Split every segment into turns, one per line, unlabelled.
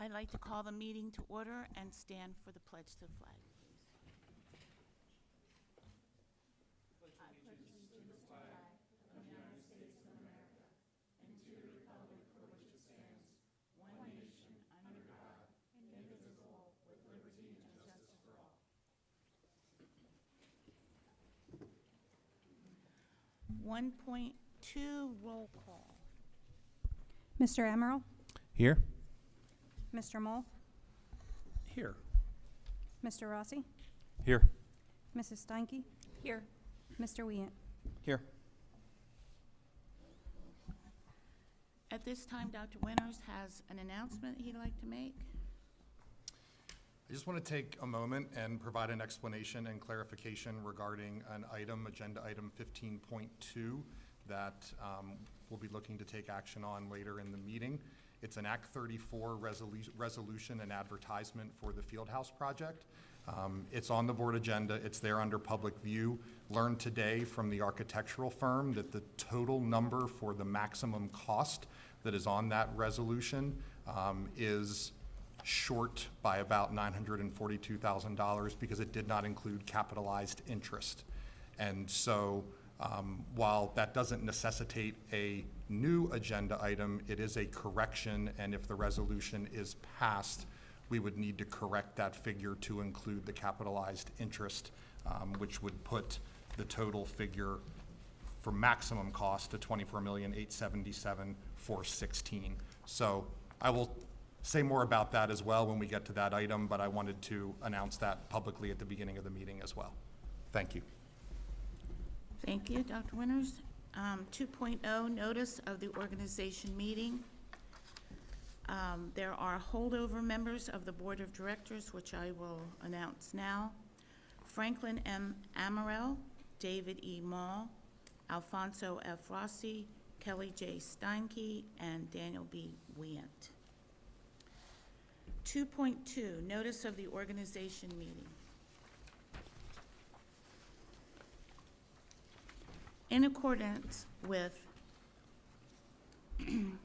I'd like to call the meeting to order and stand for the pledge to the flag, please. One point two, roll call.
Mr. Emerald,
Here.
Mr. Mole,
Here.
Mr. Rossi,
Here.
Mrs. Steinke. Here. Mr. Weant.
Here.
At this time, Dr. Winters has an announcement he'd like to make.
I just want to take a moment and provide an explanation and clarification regarding an item, agenda item 15.2, that we'll be looking to take action on later in the meeting. It's an Act 34 resolution and advertisement for the Fieldhouse project. It's on the board agenda. It's there under public view. Learned today from the architectural firm that the total number for the maximum cost that is on that resolution is short by about $942,000 because it did not include capitalized interest. And so while that doesn't necessitate a new agenda item, it is a correction, and if the resolution is passed, we would need to correct that figure to include the capitalized interest, which would put the total figure for maximum cost to $24,877,416. So I will say more about that as well when we get to that item, but I wanted to announce that publicly at the beginning of the meeting as well. Thank you.
Thank you, Dr. Winters. 2.0, notice of the organization meeting. There are holdover members of the Board of Directors, which I will announce now. Franklin M. Amaral, David E. Mall, Alfonso F. Rossi, Kelly J. Steinke, and Daniel B. Weant. 2.2, notice of the organization meeting. In accordance with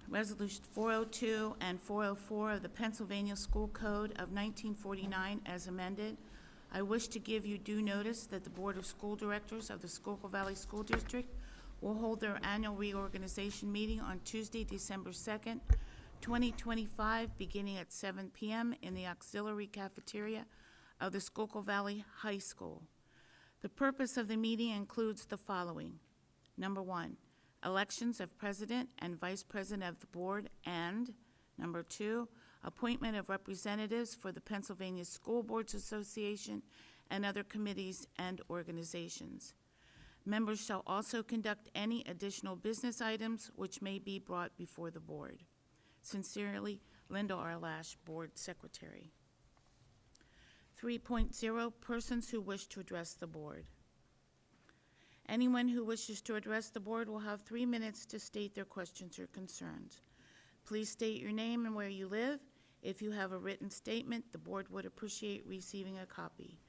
Resolution 402 and 404 of the Pennsylvania School Code of 1949 as amended, I wish to give you due notice that the Board of School Directors of the Schuylkill Valley School District will hold their annual reorganization meeting on Tuesday, December 2nd, 2025, beginning at 7 p.m. in the auxiliary cafeteria of the Schuylkill Valley High School. The purpose of the meeting includes the following. Number 1, elections of president and vice president of the board, and number 2, appointment of representatives for the Pennsylvania School Boards Association and other committees and organizations. Members shall also conduct any additional business items which may be brought before the board. Sincerely, Linda R. Lash, Board Secretary. 3.0, persons who wish to address the board. Anyone who wishes to address the board will have 3 minutes to state their questions or concerns. Please state your name and where you live. If you have a written statement, the board would appreciate receiving a copy.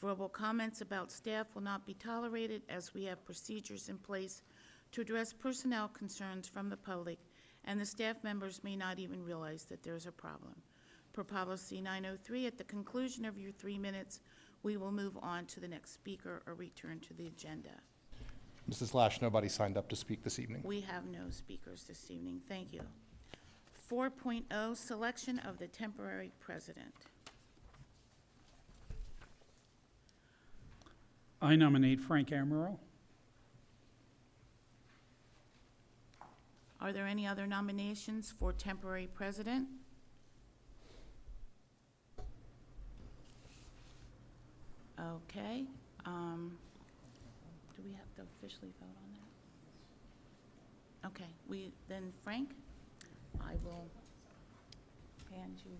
Verbal comments about staff will not be tolerated, as we have procedures in place to address personnel concerns from the public, and the staff members may not even realize that there is a problem. Per policy 903, at the conclusion of your 3 minutes, we will move on to the next speaker or return to the agenda.
Mrs. Lash, nobody signed up to speak this evening.
We have no speakers this evening. Thank you. 4.0, selection of the temporary president.
I nominate Frank Amaral.
Are there any other nominations for temporary president? Okay. Do we have to officially vote on that? Okay, Frank, I will hand you.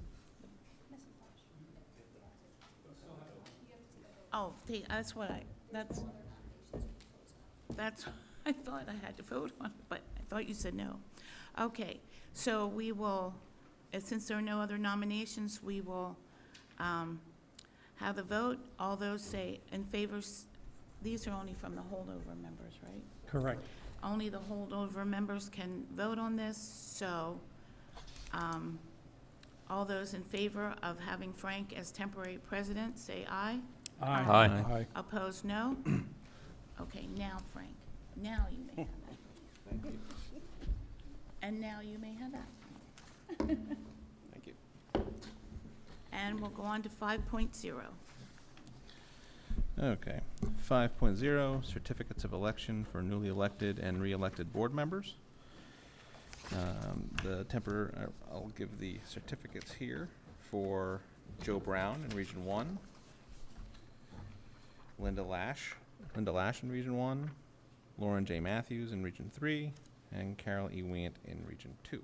Oh, that's what I thought I had to vote on, but I thought you said no. Okay, so we will, since there are no other nominations, we will have the vote. All those say in favor, these are only from the holdover members, right?
Correct.
Only the holdover members can vote on this, so All those in favor of having Frank as temporary president, say aye.
Aye.
Aye.
Opposed, no? Okay, now, Frank, now you may have that.
Thank you.
And now you may have that.
Thank you.
And we'll go on to 5.0.
Okay. 5.0, certificates of election for newly elected and re-elected board members. I'll give the certificates here for Joe Brown in Region 1, Linda Lash in Region 1, Lauren J. Matthews in Region 3, and Carol E. Wient in Region 2.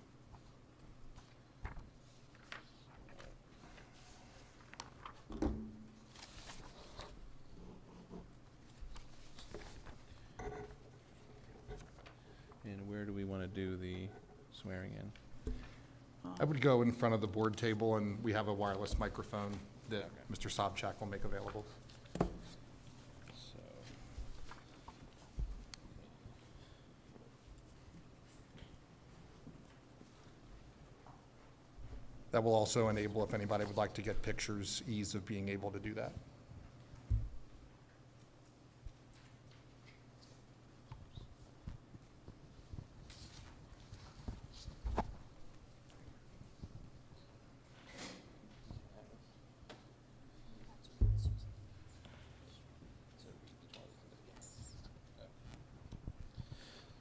And where do we want to do the swearing in?
I would go in front of the board table, and we have a wireless microphone that
Okay.
Mr. Sobchak will make available.
So,
That will also enable, if anybody would like to get pictures, ease of being able to do that.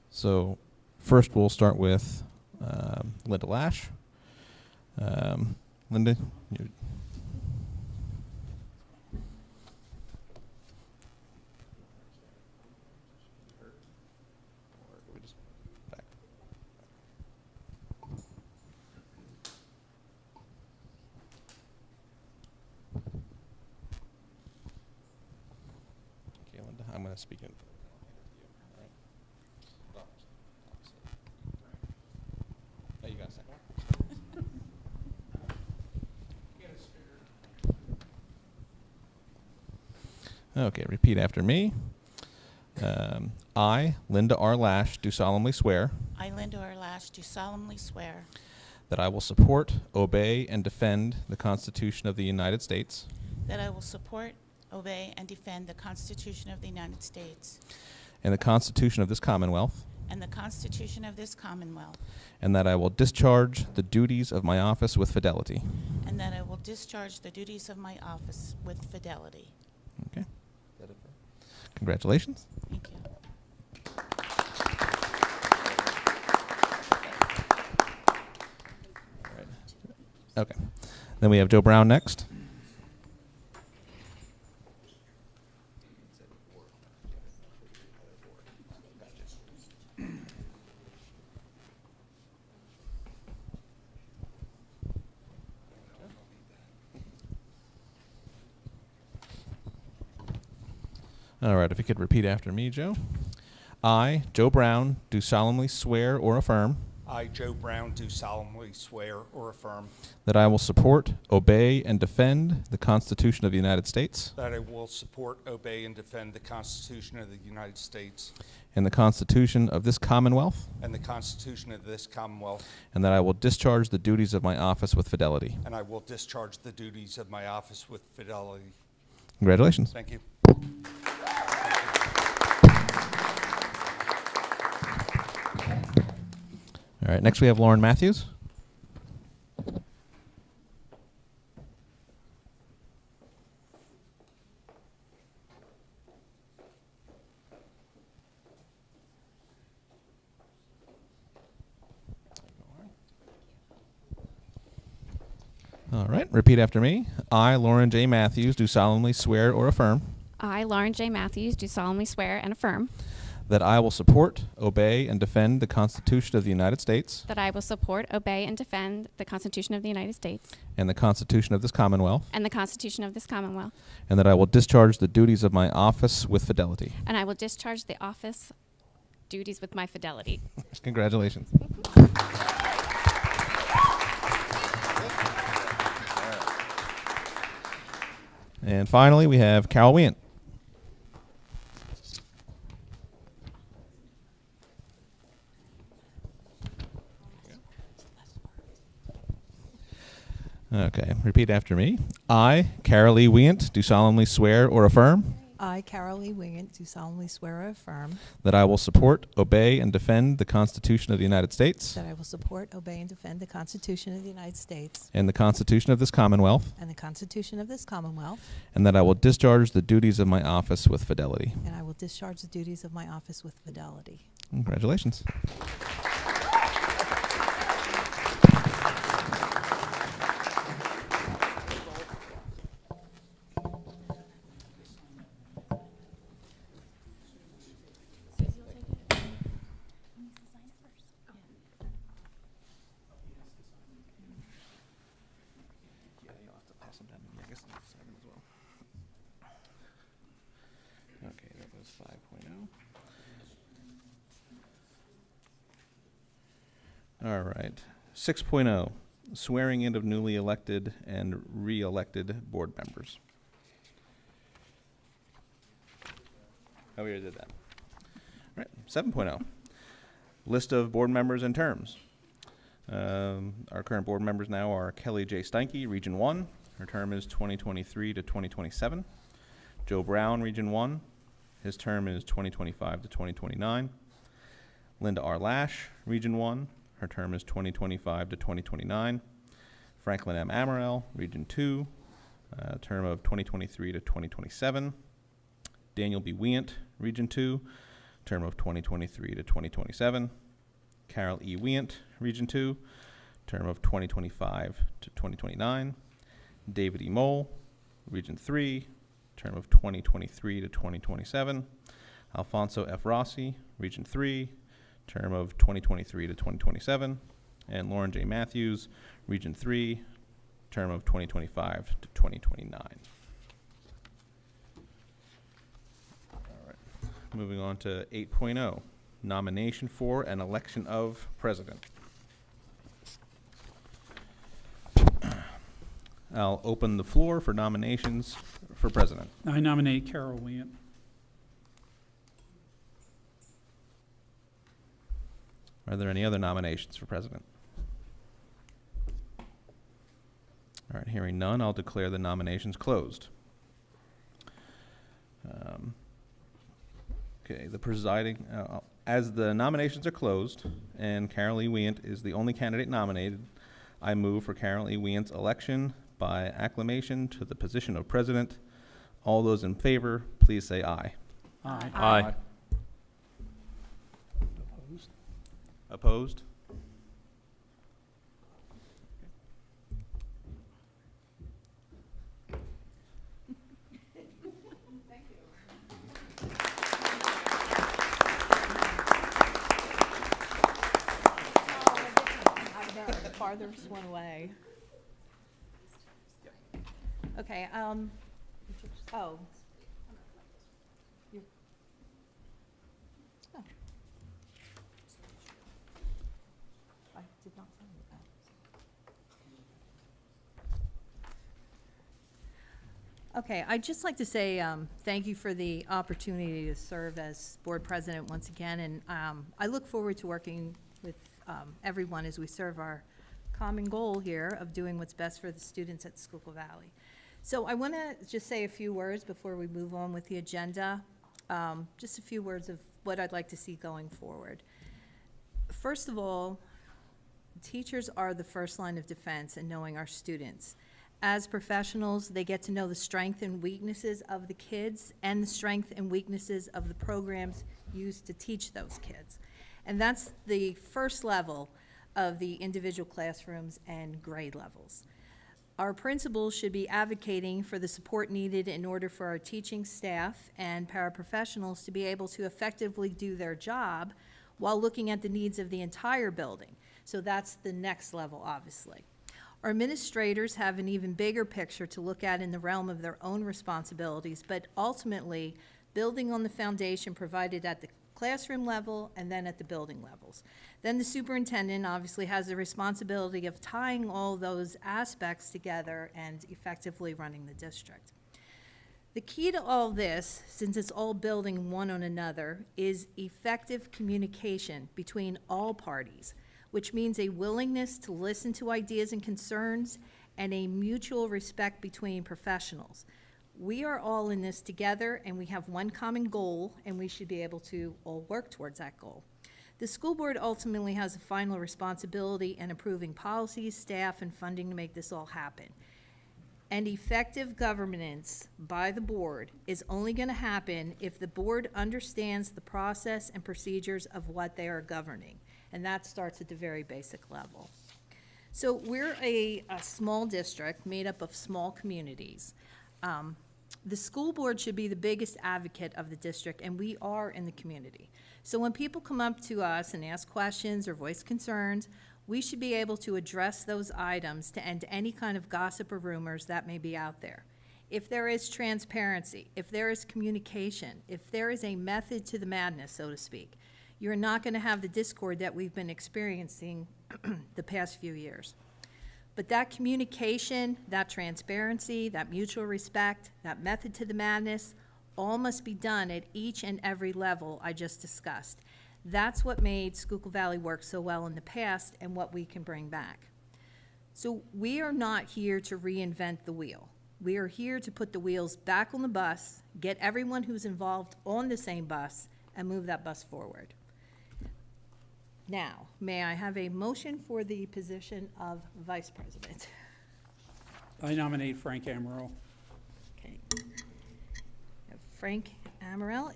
So first we'll start with Linda Lash. Linda, you. Okay, Linda, I'm going to speak in. Oh, you got a second? Okay, repeat after me. I, Linda R. Lash, do solemnly swear
I, Linda R. Lash, do solemnly swear
that I will support, obey, and defend the Constitution of the United States
that I will support, obey, and defend the Constitution of the United States
and the Constitution of this Commonwealth,
and the Constitution of this Commonwealth,
and that I will discharge the duties of my office with fidelity.
and that I will discharge the duties of my office with fidelity.
Okay. Congratulations.
Thank you.
Okay. Then we have Joe Brown next. All right, if you could repeat after me, Joe. I, Joe Brown, do solemnly swear or affirm
I, Joe Brown, do solemnly swear or affirm
that I will support, obey, and defend the Constitution of the United States
that I will support, obey, and defend the Constitution of the United States
and the Constitution of this Commonwealth,
and the Constitution of this Commonwealth,
and that I will discharge the duties of my office with fidelity.
and I will discharge the duties of my office with fidelity.
Congratulations.
Thank you.
All right, next we have Lauren Matthews. All right, repeat after me. I, Lauren J. Matthews, do solemnly swear or affirm
I, Lauren J. Matthews, do solemnly swear and affirm
that I will support, obey, and defend the Constitution of the United States
that I will support, obey, and defend the Constitution of the United States
and the Constitution of this Commonwealth,
and the Constitution of this Commonwealth,
and that I will discharge the duties of my office with fidelity.
and I will discharge the office duties with my fidelity.
Congratulations. And finally, we have Carol Wient. Okay, repeat after me. I, Carol E. Weant, do solemnly swear or affirm
I, Carol E. Wingett, do solemnly swear or affirm
that I will support, obey, and defend the Constitution of the United States
that I will support, obey, and defend the Constitution of the United States
and the Constitution of this Commonwealth,
and the Constitution of this Commonwealth,
and that I will discharge the duties of my office with fidelity.
and I will discharge the duties of my office with fidelity.
Congratulations. Okay, that was 5.0. All right. 6.0, swearing in of newly elected and re-elected board members. Oh, we already did that. All right, 7.0, list of board members and terms. Our current board members now are Kelly J. Steinke, Region 1. Her term is 2023 to 2027. Joe Brown, Region 1. His term is 2025 to 2029. Linda R. Lash, Region 1. Her term is 2025 to 2029. Franklin M. Amaral, Region 2. Term of 2023 to 2027. Daniel B. Weant, Region 2. Term of 2023 to 2027. Carol E. Weant, Region 2. Term of 2025 to 2029. David E. Mole, Region 3. Term of 2023 to 2027. Alfonso F. Rossi, Region 3. Term of 2023 to 2027. And Lauren J. Matthews, Region 3. Term of 2025 to 2029. All right. Moving on to 8.0, nomination for and election of president. I'll open the floor for nominations for president.
I nominate Carol Weant.
Are there any other nominations for president? All right, hearing none, I'll declare the nominations closed. Okay, the presiding, as the nominations are closed and Carol E. Weant is the only candidate nominated, I move for Carol E. Weant's election by acclamation to the position of president. All those in favor, please say aye.
Aye.
Aye.
Opposed?
The farthest one away. Okay, oh. You- oh. I did not tell you that. Okay, I'd just like to say thank you for the opportunity to serve as board president once again, and I look forward to working with everyone as we serve our common goal here of doing what's best for the students at Schuylkill Valley. So I want to just say a few words before we move on with the agenda, just a few words of what I'd like to see going forward. First of all, teachers are the first line of defense in knowing our students. As professionals, they get to know the strengths and weaknesses of the kids and the strengths and weaknesses of the programs used to teach those kids. And that's the first level of the individual classrooms and grade levels. Our principals should be advocating for the support needed in order for our teaching staff and paraprofessionals to be able to effectively do their job while looking at the needs of the entire building. So that's the next level, obviously. Our administrators have an even bigger picture to look at in the realm of their own responsibilities, but ultimately building on the foundation provided at the classroom level and then at the building levels. Then the superintendent obviously has the responsibility of tying all those aspects together and effectively running the district. The key to all this, since it's all building one on another, is effective communication between all parties, which means a willingness to listen to ideas and concerns and a mutual respect between professionals. We are all in this together, and we have one common goal, and we should be able to all work towards that goal. The school board ultimately has a final responsibility in approving policies, staff, and funding to make this all happen. And effective governance by the board is only going to happen if the board understands the process and procedures of what they are governing. And that starts at the very basic level. So we're a small district made up of small communities. The school board should be the biggest advocate of the district, and we are in the community. So when people come up to us and ask questions or voice concerns, we should be able to address those items to end any kind of gossip or rumors that may be out there. If there is transparency, if there is communication, if there is a method to the madness, so to speak, you're not going to have the discord that we've been experiencing the past few years. But that communication, that transparency, that mutual respect, that method to the madness, all must be done at each and every level I just discussed. That's what made Schuylkill Valley work so well in the past and what we can bring back. So we are not here to reinvent the wheel. We are here to put the wheels back on the bus, get everyone who's involved on the same bus, and move that bus forward. Now, may I have a motion for the position of Vice President?
I nominate Frank Amaro.
Okay. Frank Amarell,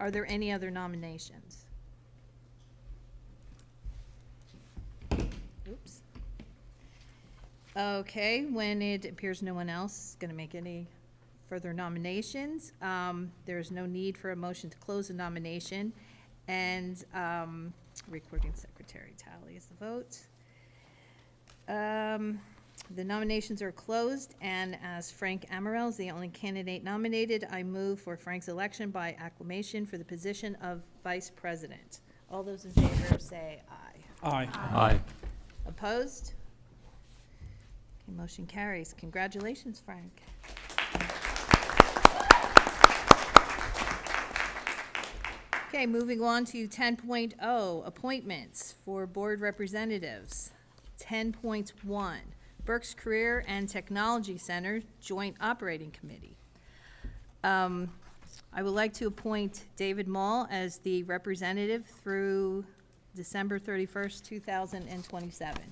are there any other nominations? Oops. Okay, when it appears no one else is going to make any further nominations, there is no need for a motion to close the nomination, and recording secretary tallies the votes. The nominations are closed, and as Frank Amarell is the only candidate nominated, I move for Frank's election by acclamation for the position of Vice President. All those in favor say aye.
Aye.
Aye.
Opposed? Okay, motion carries. Congratulations, Frank. Okay, moving on to 10.0, appointments for board representatives. 10.1, Berks Career and Technology Center Joint Operating Committee. I would like to appoint David Mall as the representative through December 31st, 2027.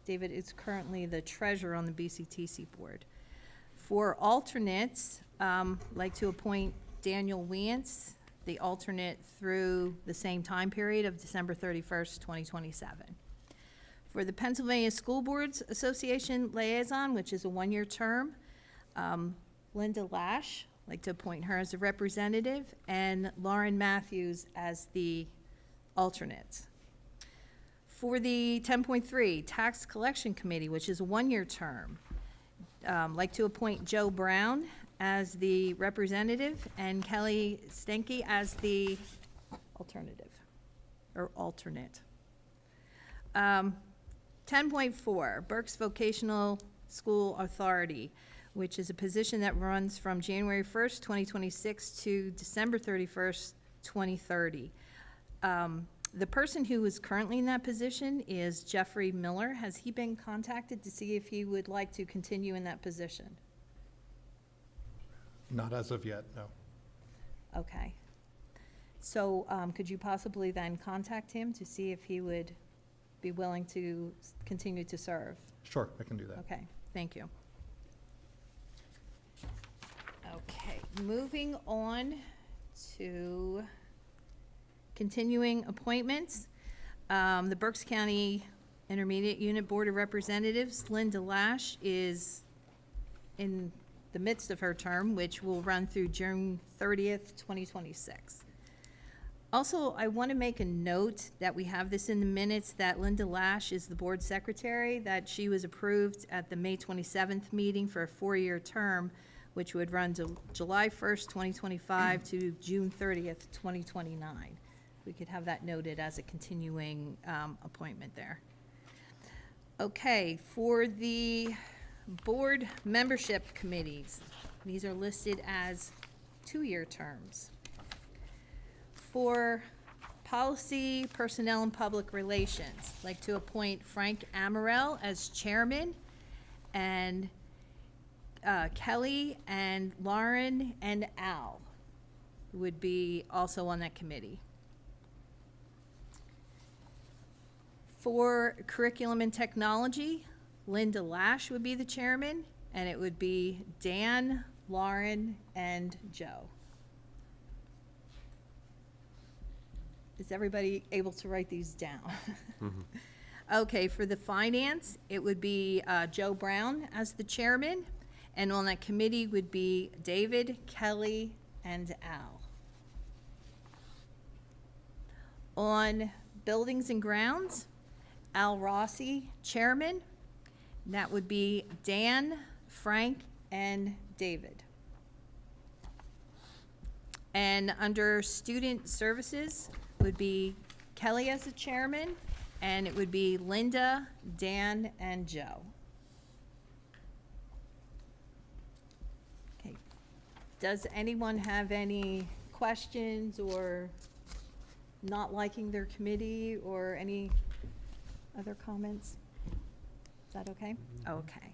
David is currently the treasurer on the BCTC board. For alternates, I'd like to appoint Daniel Wentz, the alternate through the same time period of December 31st, 2027. For the Pennsylvania School Boards Association liaison, which is a one-year term, Linda Lash, I'd like to appoint her as a representative, and Lauren Matthews as the alternate. For the 10.3 Tax Collection Committee, which is a one-year term, I'd like to appoint Joe Brown as the representative and Kelly Stenke as the alternative, or alternate. 10.4, Berks Vocational School Authority, which is a position that runs from January 1st, 2026 to December 31st, 2030. The person who is currently in that position is Jeffrey Miller. Has he been contacted to see if he would like to continue in that position?
Not as of yet, no.
Okay. So could you possibly then contact him to see if he would be willing to continue to serve?
Sure, I can do that.
Okay, thank you. Okay, moving on to continuing appointments. The Berks County Intermediate Unit Board of Representatives, Linda Lash, is in the midst of her term, which will run through June 30th, 2026. Also, I want to make a note that we have this in the minutes that Linda Lash is the board secretary, that she was approved at the May 27th meeting for a 4-year term, which would run to July 1st, 2025 to June 30th, 2029. We could have that noted as a continuing appointment there. Okay, for the board membership committees, these are listed as 2-year terms. For policy, personnel, and public relations, I'd like to appoint Frank Amarell as chairman and Kelly and Lauren and Al would be also on that committee. For Curriculum and Technology, Linda Lash would be the chairman, and it would be Dan, Lauren, and Joe. Is everybody able to write these down? Okay, for the finance, it would be Joe Brown as the chairman, and on that committee would be David, Kelly, and Al. On Buildings and Grounds, Al Rossi, chairman. And that would be Dan, Frank, and David. And under Student Services would be Kelly as the chairman, and it would be Linda, Dan, and Joe. Okay. Does anyone have any questions or not liking their committee or any other comments? Is that okay? Okay.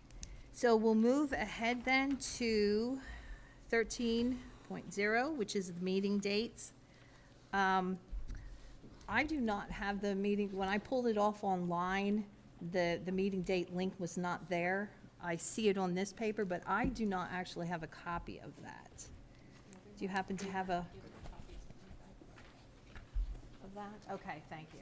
So we'll move ahead then to 13.0, which is the meeting dates. I do not have the meeting, when I pulled it off online, the meeting date link was not there. I see it on this paper, but I do not actually have a copy of that. Do you happen to have a? Of that? Okay, thank you.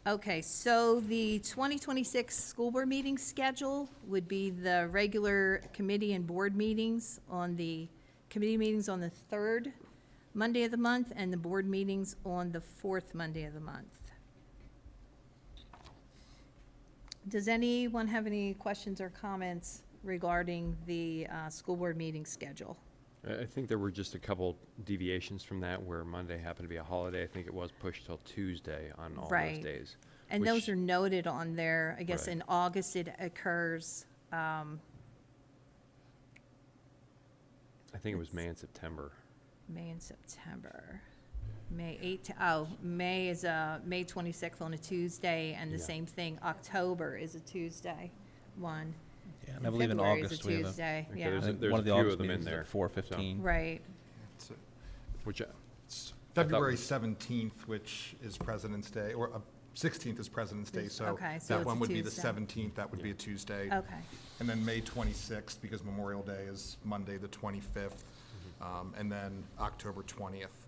Okay, so the 2026 school board meeting schedule would be the regular committee and board meetings on the, committee meetings on the 3rd Monday of the month, and the board meetings on the 4th Monday of the month. Does anyone have any questions or comments regarding the school board meeting schedule?
I think there were just a couple deviations from that where Monday happened to be a holiday. I think it was pushed till Tuesday on all
Right.
those days.
And
which-
those are noted on there. I guess
Right.
in August it occurs,
I think it was May and September.
May and September. May 8, May is May 26th on a Tuesday, and the
Yeah.
same thing, October is a Tuesday, one.
Yeah, and I believe in
February is a
August we have a,
Tuesday,
Okay,
yeah.
there's
I think
There's
one
a
of the
few
August
of them in
meetings is
there,
at 4:15.
Right,
It's,
Which,
it's
thought
February
was-
17th, which is President's Day, or 16th is President's Day, so
Okay, so
that
it's
one
a
would be the
Tuesday.
17th, that would be a Tuesday.
okay.
And then May 26th, because Memorial Day is Monday, the 25th. And then October 20th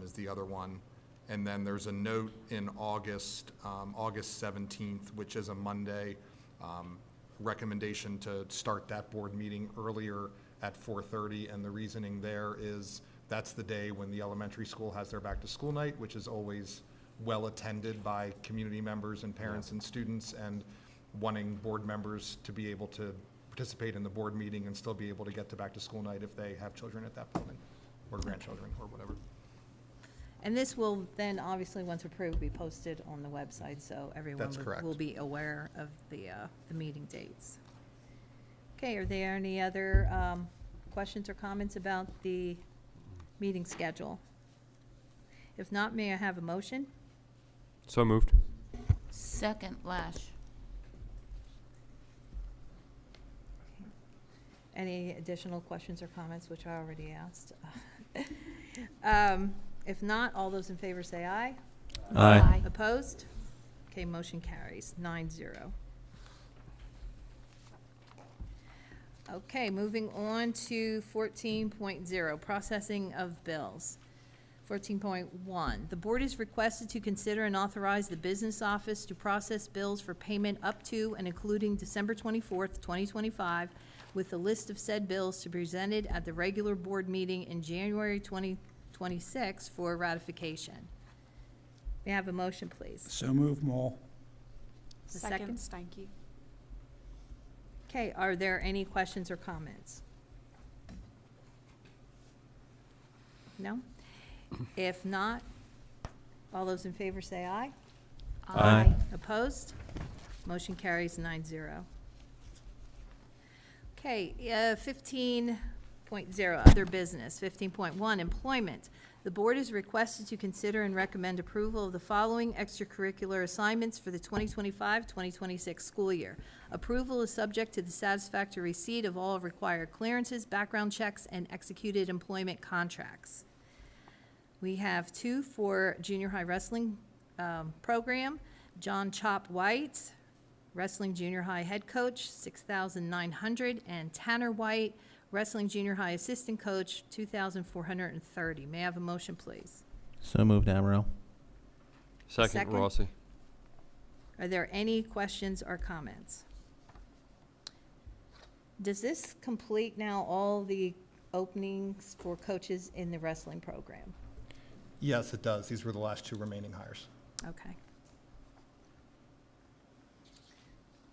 is the other one. And then there's a note in August, August 17th, which is a Monday, recommendation to start that board meeting earlier at 4:30. And the reasoning there is that's the day when the elementary school has their back-to-school night, which is always well-attended by community members and parents and students, and wanting board members to be able to participate in the board meeting and still be able to get to back-to-school night if they have children at that point, or grandchildren, or whatever.
And this will then, obviously, once approved, be posted on the website, so everyone
That's
will
correct.
be aware of the meeting dates. Okay, are there any other questions or comments about the meeting schedule? If not, may I have a motion?
so moved.
Second, Lash.
Any additional questions or comments, which I already asked? If not, all those in favor say aye.
Aye.
Opposed? Okay, motion carries 9-0. Okay, moving on to 14.0, processing of bills. 14.1, the board is requested to consider and authorize the business office to process bills for payment up to and including December 24th, 2025, with a list of said bills to be presented at the regular board meeting in January 2026 for ratification. May I have a motion, please?
So move, Mole.
A second?
Steinke.
Okay, are there any questions or comments? No? If not, all those in favor say aye.
Aye.
Opposed? Motion carries 9-0. Okay, 15.0, other business. 15.1, employment. The board is requested to consider and recommend approval of the following extracurricular assignments for the 2025-2026 school year. Approval is subject to the satisfactory receipt of all required clearances, background checks, and executed employment contracts. We have 2 for junior high wrestling program. John Chop White, wrestling junior high head coach, $6,900, and Tanner White, wrestling junior high assistant coach, $2,430. May I have a motion, please?
So moved, Amaro.
Second,
Second.
Rossi.
Are there any questions or comments? Does this complete now all the openings for coaches in the wrestling program?
Yes, it does. These were the last 2 remaining hires.
Okay.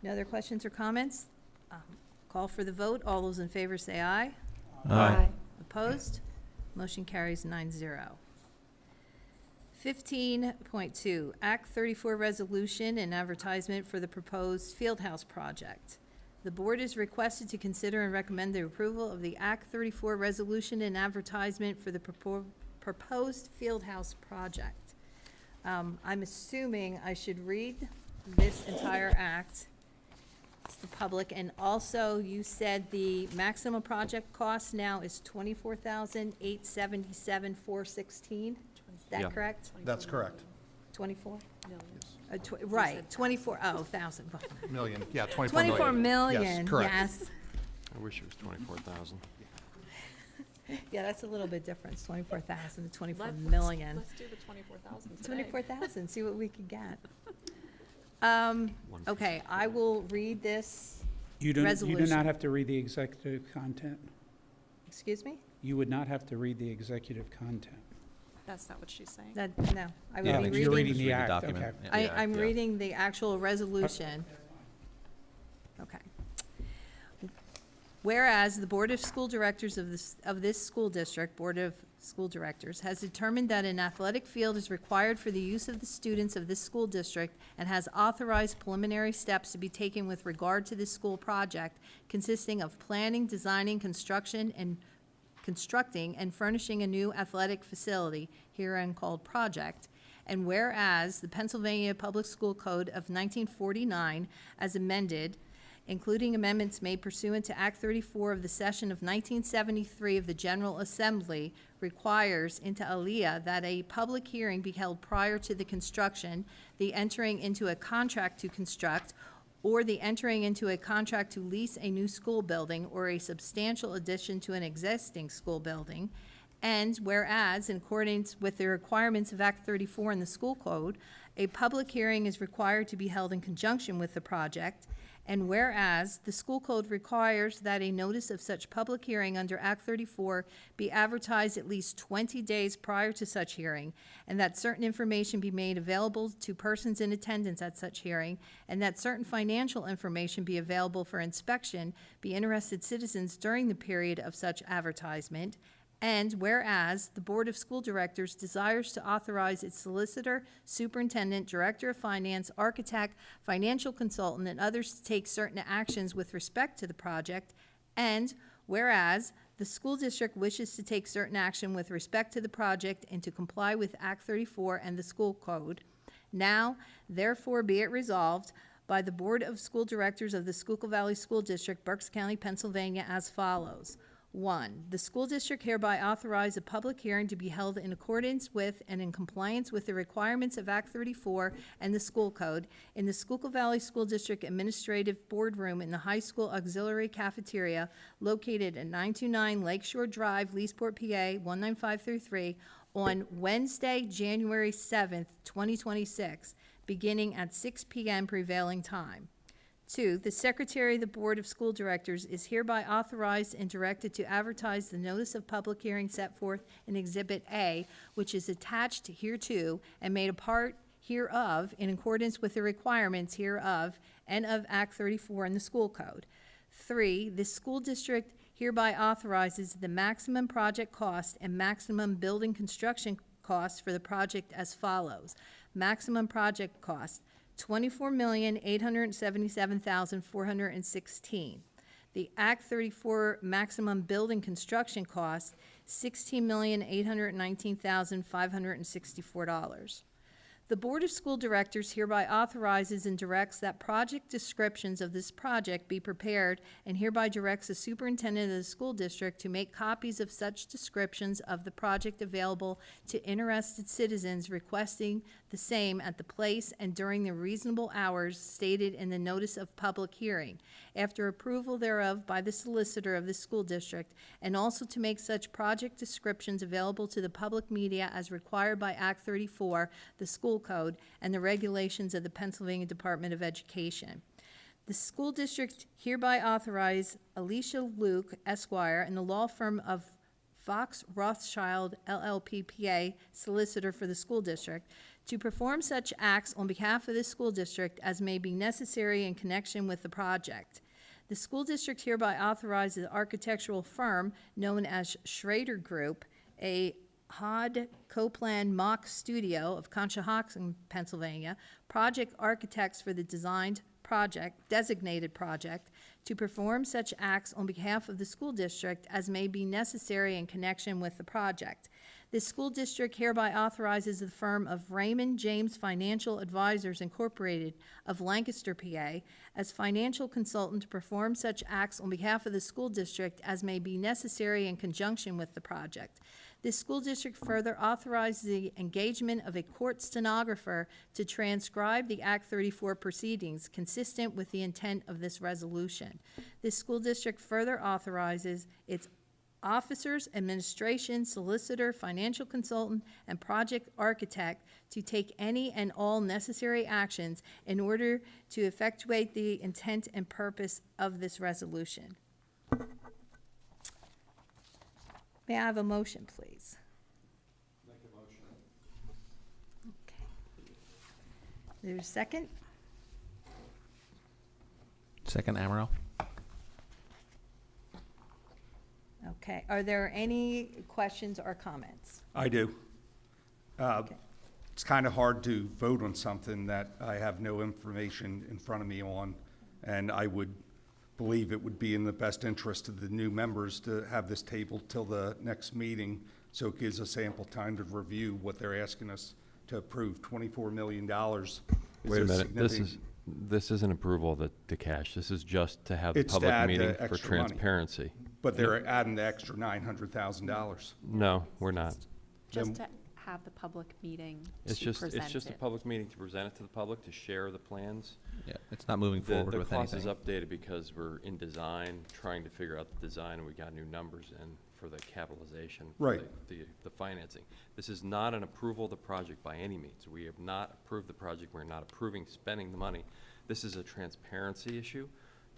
No other questions or comments? Call for the vote. All those in favor say aye. Opposed? Motion carries 9-0. 15.2, Act 34 resolution and advertisement for the proposed Fieldhouse project. The board is requested to consider and recommend the approval of the Act 34 resolution and advertisement for the proposed Fieldhouse project. I'm assuming I should read this entire act to the public, and also you said the maximum project cost now is $24,877,416. Is
Yeah.
that correct?
That's correct.
24? Right, 24, oh, thousand.
Million, yeah, 24 million.
24 million,
Yes, correct.
yes.
I wish it was 24,000.
Yeah, that's a little bit different, it's 24,000 to 24 million.
Let's do the 24,000 today.
24,000, see what we could get. Okay, I will read this,
You do
Resolution.
not have to read the executive content.
excuse me?
You would not have to read the executive content.
That's not what she's saying.
That, no, I
Yeah,
will be
you're reading
reading,
the act,
document.
okay.
Yeah.
I'm reading the actual resolution. Okay. Whereas the Board of School Directors of this school district, Board of School Directors, has determined that an athletic field is required for the use of the students of this school district and has authorized preliminary steps to be taken with regard to this school project consisting of planning, designing, constructing and furnishing a new athletic facility, herein called project. And whereas the Pennsylvania Public School Code of 1949, as amended, including amendments made pursuant to Act 34 of the session of 1973 of the General Assembly, requires inter alia that a public hearing be held prior to the construction, the entering into a contract to construct, or the entering into a contract to lease a new school building or a substantial addition to an existing school building. And whereas, in accordance with the requirements of Act 34 in the school code, a public hearing is required to be held in conjunction with the project. And whereas the school code requires that a notice of such public hearing under Act 34 be advertised at least 20 days prior to such hearing, and that certain information be made available to persons in attendance at such hearing, and that certain financial information be available for inspection by interested citizens during the period of such advertisement. And whereas the Board of School Directors desires to authorize its solicitor, superintendent, director of finance, architect, financial consultant, and others to take certain actions with respect to the project, and whereas the school district wishes to take certain action with respect to the project and to comply with Act 34 and the school code, now therefore be it resolved by the Board of School Directors of the Schuylkill Valley School District, Berks County, Pennsylvania, as follows. 1, the school district hereby authorize a public hearing to be held in accordance with and in compliance with the requirements of Act 34 and the school code in the Schuylkill Valley School District Administrative Boardroom in the high school auxiliary cafeteria located at 929 Lakeshore Drive, Leesport, PA 19533 on Wednesday, January 7th, 2026, beginning at 6 p.m. prevailing time. 2, the Secretary of the Board of School Directors is hereby authorized and directed to advertise the notice of public hearing set forth in Exhibit A, which is attached hereto and made a part hereof in accordance with the requirements hereof and of Act 34 in the school code. 3, the school district hereby authorizes the maximum project cost and maximum building construction costs for the project as follows. Maximum project cost, $24,877,416. The Act 34 maximum building construction cost, $16,819,564. The Board of School Directors hereby authorizes and directs that project descriptions of this project be prepared and hereby directs the superintendent of the school district to make copies of such descriptions of the project available to interested citizens requesting the same at the place and during the reasonable hours stated in the notice of public hearing, after approval thereof by the solicitor of the school district, and also to make such project descriptions available to the public media as required by Act 34, the school code, and the regulations of the Pennsylvania Department of Education. The school district hereby authorize Alicia Luke, Esquire, and the law firm of Fox Rothschild LLPPA, solicitor for the school district, to perform such acts on behalf of the school district as may be necessary in connection with the project. The school district hereby authorizes the architectural firm known as Schrader Group, a Hod Copeland Mock Studio of Conshohocken, Pennsylvania, project architects for the designated project, to perform such acts on behalf of the school district as may be necessary in connection with the project. The school district hereby authorizes the firm of Raymond James Financial Advisors Incorporated of Lancaster, PA, as financial consultant to perform such acts on behalf of the school district as may be necessary in conjunction with the project. This school district further authorizes the engagement of a court stenographer to transcribe the Act 34 proceedings consistent with the intent of this resolution. This school district further authorizes its officers, administration, solicitor, financial consultant, and project architect to take any and all necessary actions in order to effectuate the intent and purpose of this resolution. May I have a motion, please? Make a motion. Okay. There's a second?
Second, Amaral.
Okay. Are there any questions or comments?
I do.
Okay.
It's kind of hard to vote on something that I have no information in front of me on, and I would believe it would be in the best interest of the new members to have this tabled till the next meeting, so it gives us ample time to review what they're asking us to approve. $24 million.
Wait a minute, this isn't approval of the cash, this is just to have the
It's to
public
add the
meeting for
extra money.
transparency.
But they're adding the extra $900,000.
No, we're not.
Just to have the public meeting
It's
to
just,
present
it's just a
it.
public meeting to present it to the public, to share the plans.
Yeah, it's not moving forward with
The cost is
anything.
updated because we're in design, trying to figure out the design, and we got new numbers in for the capitalization. For
Right.
The financing. This is not an approval of the project by any means. We have not approved the project, we're not approving spending the money. This is a transparency issue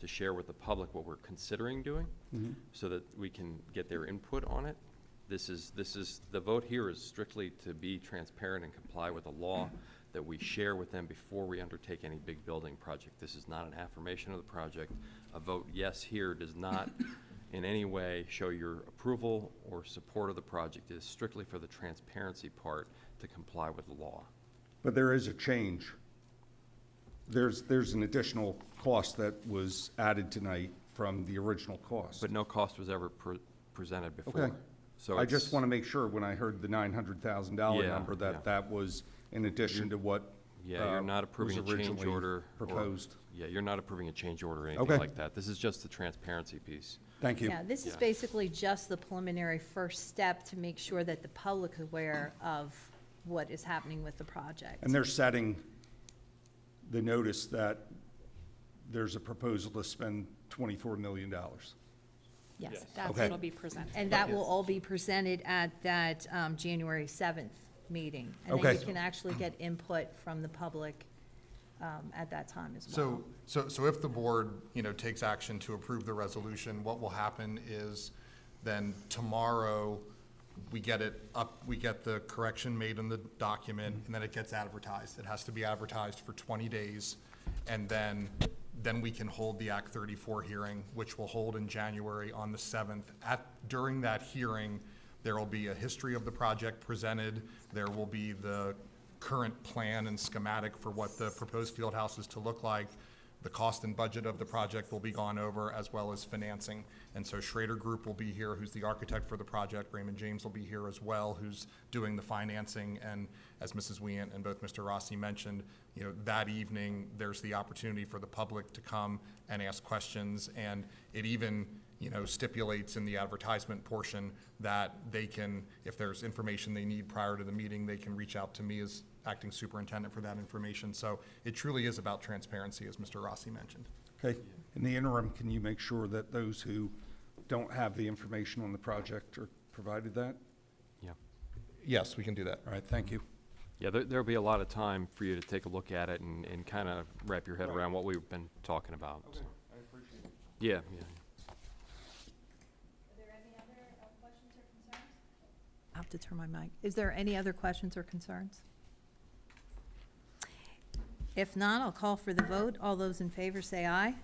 to share with the public what we're considering doing, so that we can get their input on it. The vote here is strictly to be transparent and comply with the law that we share with them before we undertake any big building project. This is not an affirmation of the project. A vote yes here does not in any way show your approval or support of the project. It is strictly for the transparency part to comply with the law.
But there is a change. There's an additional cost that was added tonight from the original cost.
But no cost was ever presented before.
Okay.
So
I just
it's-
want to make sure when I heard the $900,000
Yeah,
number
yeah.
that was in addition to what
Yeah, you're not approving a
was
change
originally
order.
proposed.
Yeah, you're not approving a change order or anything
Okay.
like that. This is just the transparency piece.
Thank you.
Yeah, this is
Yeah.
basically just the preliminary first step to make sure that the public is aware of what is happening with the project.
And they're setting the notice that there's a proposal to spend $24 million.
Yes.
That's
Okay.
what'll be presented.
And that will all be presented at that January 7th meeting. And then
Okay.
you can actually get input from the public at that time as well.
So if the board, takes action to approve the resolution, what will happen is then tomorrow, we get it up, we get the correction made in the document, and then it gets advertised. It has to be advertised for 20 days, and then we can hold the Act 34 hearing, which we'll hold in January on the 7th. During that hearing, there will be a history of the project presented. There will be the current plan and schematic for what the proposed field house is to look like. the cost and budget of the project will be gone over, as well as financing. And so Schrader Group will be here, who's the architect for the project. Raymond James will be here as well, who's doing the financing. And as Mrs. Weant and both Mr. Rossi mentioned, that evening, there's the opportunity for the public to come and ask questions. And it even, stipulates in the advertisement portion that they can, if there's information they need prior to the meeting, they can reach out to me as acting superintendent for that information. So it truly is about transparency, as Mr. Rossi mentioned.
Okay. In the interim, can you make sure that those who don't have the information on the project are provided that?
Yeah.
Yes, we can do that.
All right, thank you.
Yeah, there'll be a lot of time for you to take a look at it and kind of wrap your head around what we've been talking about. So.
I appreciate it.
Yeah.
Are there any other questions or concerns? I have to turn my mic. Is there any other questions or concerns? If not, I'll call for the vote. All those in favor say aye.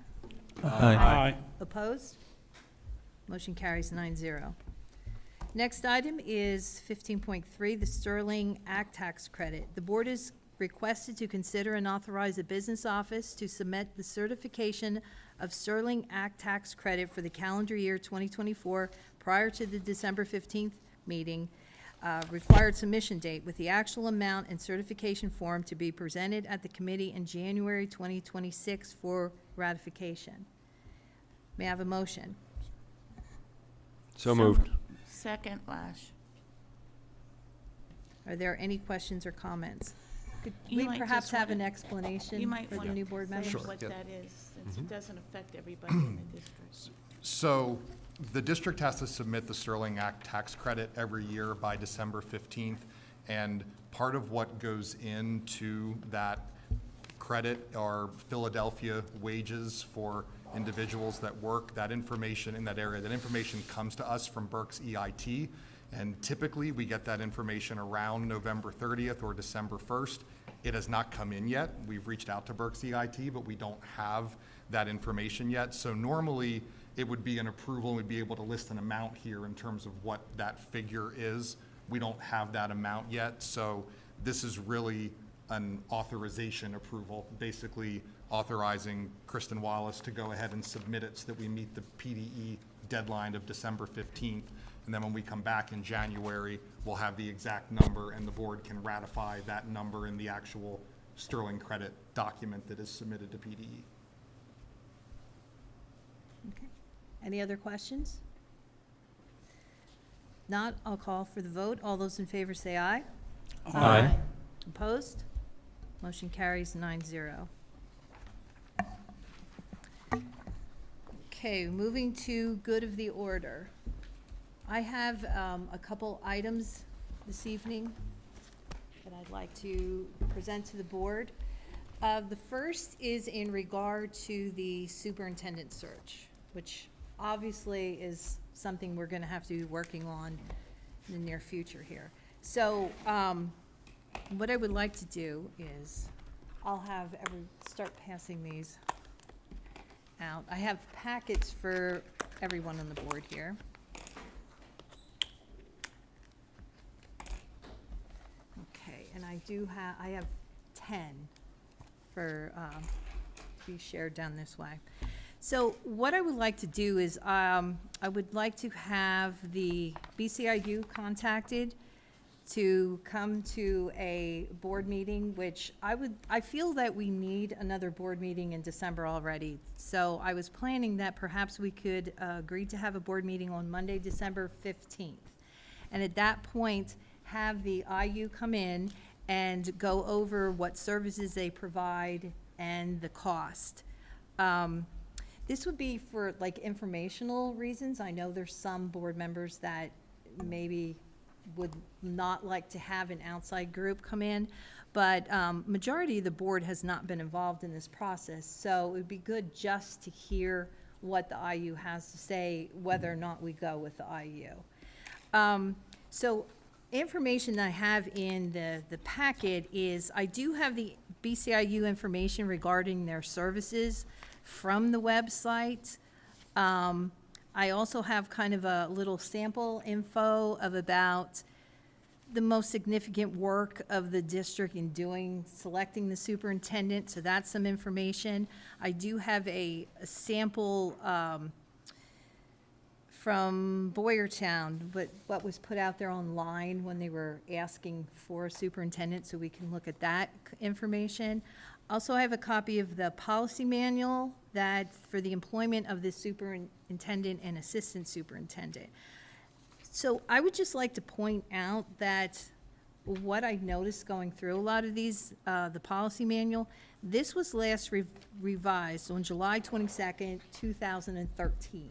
Aye.
Opposed? Motion carries 9-0. Next item is 15.3, the Sterling Act Tax Credit. The board is requested to consider and authorize the business office to submit the certification of Sterling Act Tax Credit for the calendar year 2024 prior to the December 15th meeting, required submission date, with the actual amount and certification form to be presented at the committee in January 2026 for ratification. May I have a motion?
So moved.
Second, Lash.
Are there any questions or comments? Could
You
we
might
perhaps
just
have an
wanna-
explanation
You might
for the
want
new
to
board
say
members?
Sure,
what
yeah.
that is, since it doesn't affect everybody in the district.
So the district has to submit the Sterling Act tax credit every year by December 15th. And part of what goes into that credit are Philadelphia wages for individuals that work. That information in that area, that information comes to us from Berks EIT. And typically, we get that information around November 30th or December 1st. It has not come in yet. We've reached out to Berks EIT, but we don't have that information yet. So normally, it would be an approval, and we'd be able to list an amount here in terms of what that figure is. We don't have that amount yet, so this is really an authorization approval, basically authorizing Kristen Wallace to go ahead and submit it so that we meet the PDE deadline of December 15th. And then when we come back in January, we'll have the exact number, and the board can ratify that number in the actual Sterling credit document that is submitted to PDE.
Okay. Any other questions? Not, I'll call for the vote. All those in favor say aye.
Aye.
Opposed? Motion carries 9-0. Okay, moving to good of the order. I have a couple items this evening that I'd like to present to the board. The first is in regard to the superintendent search, which obviously is something we're going to have to be working on in the near future here. So what I would like to do is I'll have start passing these out. I have packets for everyone on the board here. Okay, and I have 10 for, to be shared down this way. So what I would like to do is, I would like to have the BCIU contacted to come to a board meeting, which I feel that we need another board meeting in December already. So I was planning that perhaps we could agree to have a board meeting on Monday, December 15th. And at that point, have the IU come in and go over what services they provide and the cost. This would be for like informational reasons. I know there's some board members that maybe would not like to have an outside group come in, but majority of the board has not been involved in this process. So it would be good just to hear what the IU has to say, whether or not we go with the IU. So information that I have in the packet is, I do have the BCIU information regarding their services from the website. I also have kind of a little sample info of about the most significant work of the district in selecting the superintendent, so that's some information. I do have a sample from Boyertown, but what was put out there online when they were asking for a superintendent, so we can look at that information. Also, I have a copy of the policy manual that, for the employment of the superintendent and assistant superintendent. So I would just like to point out that what I noticed going through a lot of these, the policy manual, this was last revised on July 22nd, 2013,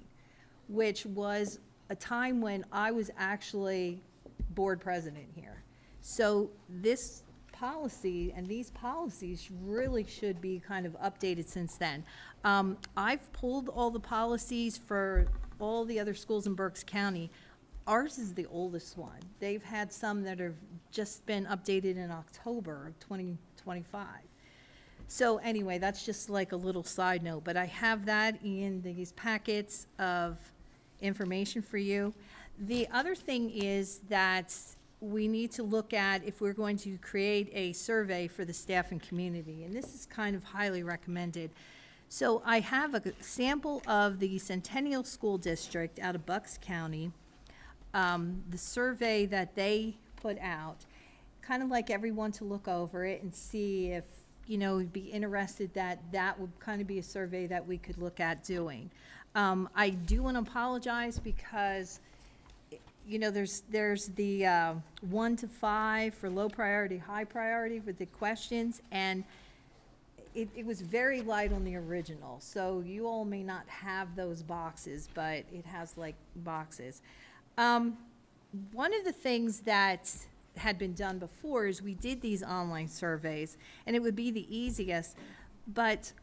which was a time when I was actually board president here. So this policy and these policies really should be kind of updated since then. I've pulled all the policies for all the other schools in Berks County. Ours is the oldest one. They've had some that have just been updated in October of 2025. So anyway, that's just like a little side note, but I have that in these packets of information for you. The other thing is that we need to look at if we're going to create a survey for the staff and community, and this is kind of highly recommended. So I have a sample of the Centennial School District out of Bucks County, the survey that they put out, kind of like everyone to look over it and see if, you know, be interested that that would kind of be a survey that we could look at doing. I do want to apologize because, you know, there's the 1 to 5 for low priority, high priority with the questions, and it was very light on the original. So you all may not have those boxes, but it has like boxes. One of the things that had been done before is we did these online surveys, and it would be the easiest, but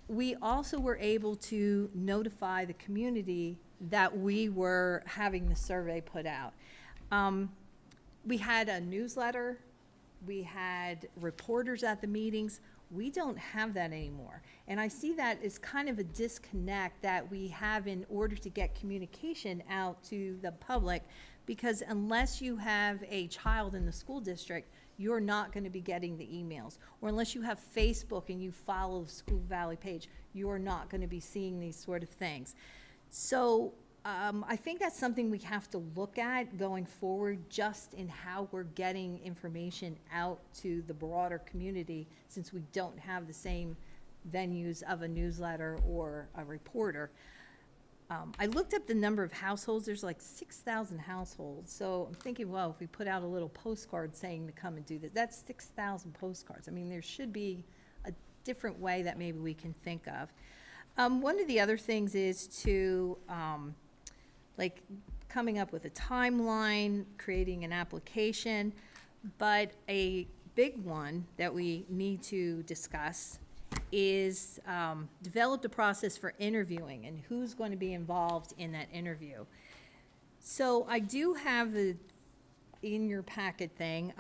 we also were able to notify the community that we were having the survey put out. We had a newsletter, we had reporters at the meetings. We don't have that anymore. And I see that as kind of a disconnect that we have in order to get communication out to the public, because unless you have a child in the school district, you're not going to be getting the emails. Or unless you have Facebook and you follow the School Valley page, you're not going to be seeing these sort of things. So I think that's something we have to look at going forward, just in how we're getting information out to the broader community, since we don't have the same venues of a newsletter or a reporter. I looked up the number of households. There's like 6,000 households. So I'm thinking, well, if we put out a little postcard saying to come and do this, that's 6,000 postcards. I mean, there should be a different way that maybe we can think of. One of the other things is to like coming up with a timeline, creating an application, but a big one that we need to discuss is develop the process for interviewing and who's going to be involved in that interview. So I do have the in your packet thing.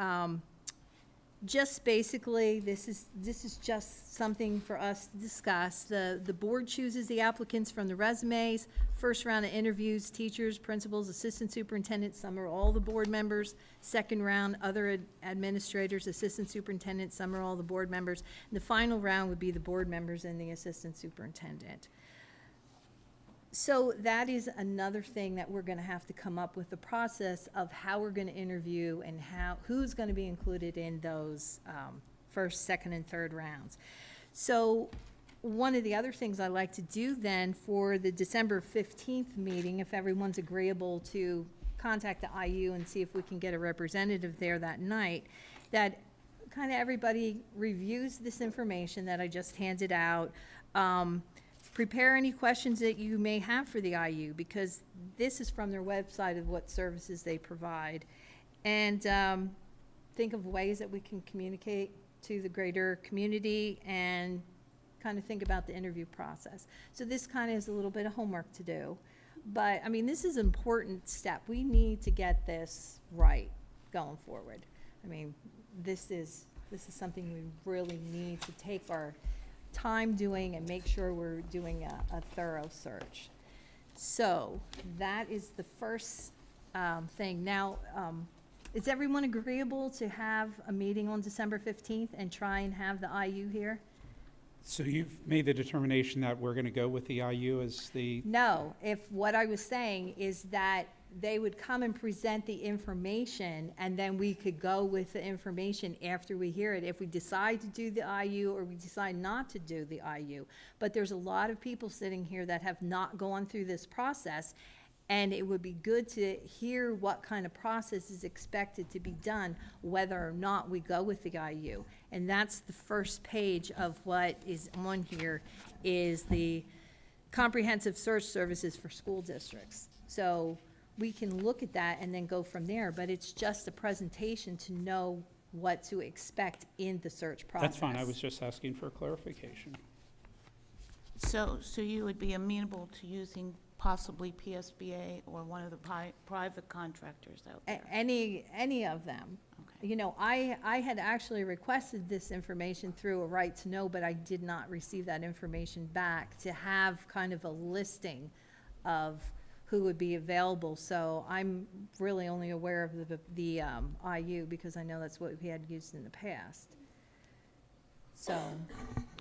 Just basically, this is just something for us to discuss. The board chooses the applicants from the resumes. First round of interviews, teachers, principals, assistant superintendents, some are all the board members. Second round, other administrators, assistant superintendents, some are all the board members. And the final round would be the board members and the assistant superintendent. So that is another thing that we're going to have to come up with, the process of how we're going to interview and who's going to be included in those first, second, and third rounds. So one of the other things I like to do then for the December 15th meeting, if everyone's agreeable to contact the IU and see if we can get a representative there that night, that kind of everybody reviews this information that I just handed out. Prepare any questions that you may have for the IU, because this is from their website of what services they provide. And think of ways that we can communicate to the greater community and kind of think about the interview process. So this kind of is a little bit of homework to do. But, I mean, this is an important step. We need to get this right going forward. I mean, this is something we really need to take our time doing and make sure we're doing a thorough search. So that is the first thing. Now, Is everyone agreeable to have a meeting on December 15th and try and have the IU here?
So you've made the determination that we're going to go with the IU as the,
No, if what I was saying is that they would come and present the information, and then we could go with the information after we hear it, if we decide to do the IU or we decide not to do the IU. But there's a lot of people sitting here that have not gone through this process, and it would be good to hear what kind of process is expected to be done, whether or not we go with the IU. And that's the first page of what is on here, is the comprehensive search services for school districts. So we can look at that and then go from there, but it's just a presentation to know what to expect in the search process.
that's fine, I was just asking for clarification.
So you would be amenable to using possibly PSBA or one of the private contractors out there?
Any of them.
Okay.
You know, I had actually requested this information through a right to know, but I did not receive that information back to have kind of a listing of who would be available. So I'm really only aware of the IU because I know that's what we had used in the past. So,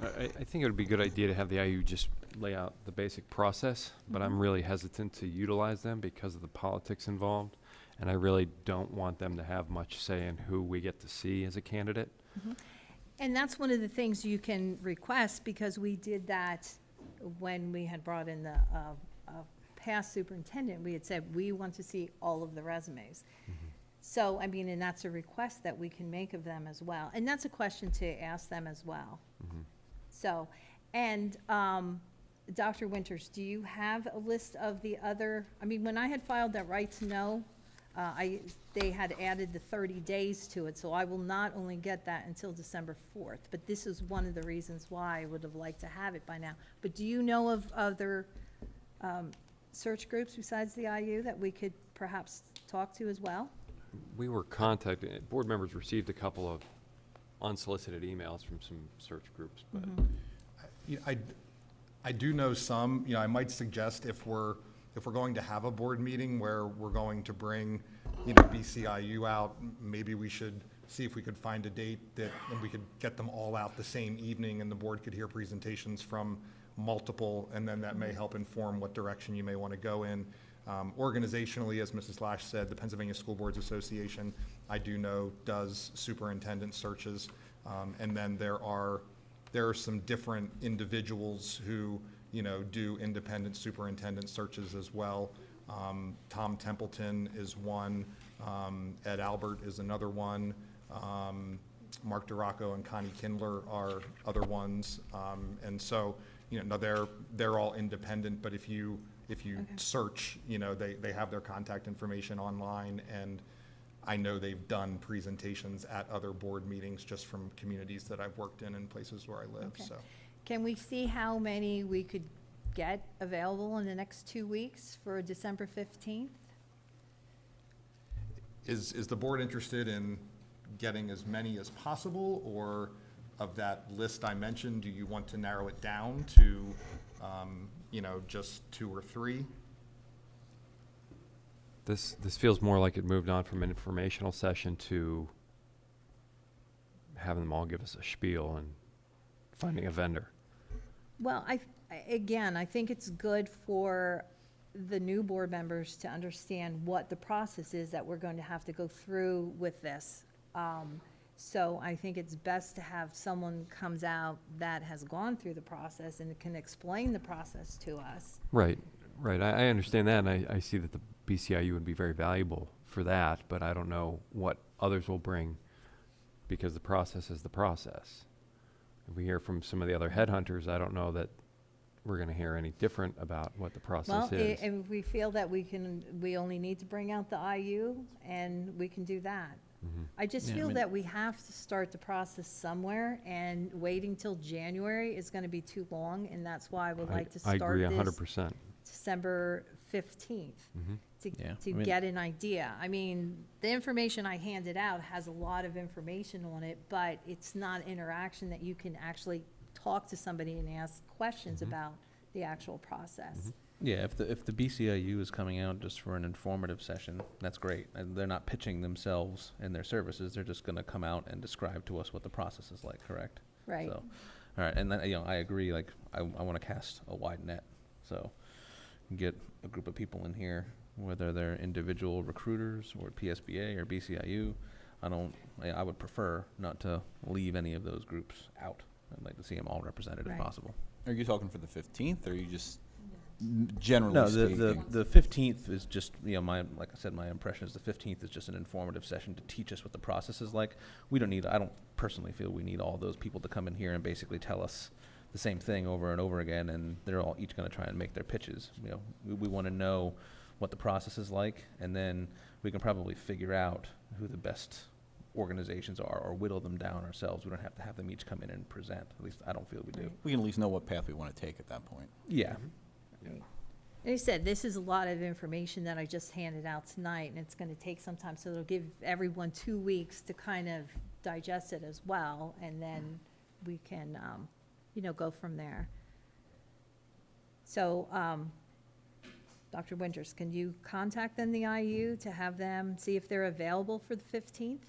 I think it would be a good idea to have the IU just lay out the basic process, but I'm really hesitant to utilize them because of the politics involved, and I really don't want them to have much say in who we get to see as a candidate.
and that's one of the things you can request, because we did that when we had brought in the past superintendent. We had said, we want to see all of the resumes. So, I mean, and that's a request that we can make of them as well. And that's a question to ask them as well. So, and Dr. Winters, do you have a list of the other, I mean, when I had filed that right to know, they had added the 30 days to it, so I will not only get that until December 4th, but this is one of the reasons why I would have liked to have it by now. But do you know of other search groups besides the IU that we could perhaps talk to as well?
We were contacted, board members received a couple of unsolicited emails from some search groups, but
I do know some. I might suggest if we're going to have a board meeting where we're going to bring, BCIU out, maybe we should see if we could find a date and we could get them all out the same evening, and the board could hear presentations from multiple, and then that may help inform what direction you may want to go in. Organizationally, as Mrs. Lash said, the Pennsylvania School Boards Association, I do know, does superintendent searches. And then there are some different individuals who, do independent superintendent searches as well. Tom Templeton is one. Ed Albert is another one. Mark Duraco and Connie Kindler are other ones. And so, no, they're all independent, but if you search, they have their contact information online, and I know they've done presentations at other board meetings just from communities that I've worked in and places where I live,
Okay.
so.
Can we see how many we could get available in the next 2 weeks for December 15th?
Is the board interested in getting as many as possible, or of that list I mentioned, do you want to narrow it down to, just 2 or 3?
this feels more like it moved on from an informational session to having them all give us a spiel and finding a vendor.
Well, I think it's good for the new board members to understand what the process is that we're going to have to go through with this. So I think it's best to have someone comes out that has gone through the process and can explain the process to us.
Right. I understand that, and I see that the BCIU would be very valuable for that, but I don't know what others will bring, because the process is the process. If we hear from some of the other headhunters, I don't know that we're going to hear any different about what the process is.
If we feel that we only need to bring out the IU, and we can do that. I just feel that we have to start the process somewhere, and waiting till January is going to be too long, and that's why I would like to
I
start
agree
this
100%.
December 15th
Yeah,
to get an idea. I mean, the information I handed out has a lot of information on it, but it's not interaction that you can actually talk to somebody and ask questions about the actual process.
Yeah, if the BCIU is coming out just for an informative session, that's great. And they're not pitching themselves and their services. They're just going to come out and describe to us what the process is like, correct?
Right.
So, all right, and then, I agree, like, I want to cast a wide net. So get a group of people in here, whether they're individual recruiters or PSBA or BCIU. I would prefer not to leave any of those groups out. I'd like to see them all represented if
Right.
possible.
Are you talking for the 15th, or are you just generally
No,
speaking?
the 15th is just, like I said, my impression is the 15th is just an informative session to teach us what the process is like. I don't personally feel we need all those people to come in here and basically tell us the same thing over and over again, and they're all each going to try and make their pitches. We want to know what the process is like, and then we can probably figure out who the best organizations are or whittle them down ourselves. We don't have to have them each come in and present. At least I don't feel we do.
We can at least know what path we want to take at that point.
Yeah.
Like I said, this is a lot of information that I just handed out tonight, and it's going to take some time, so it'll give everyone 2 weeks to kind of digest it as well, and then we can, go from there. So, Dr. Winters, can you contact then the IU to have them see if they're available for the 15th?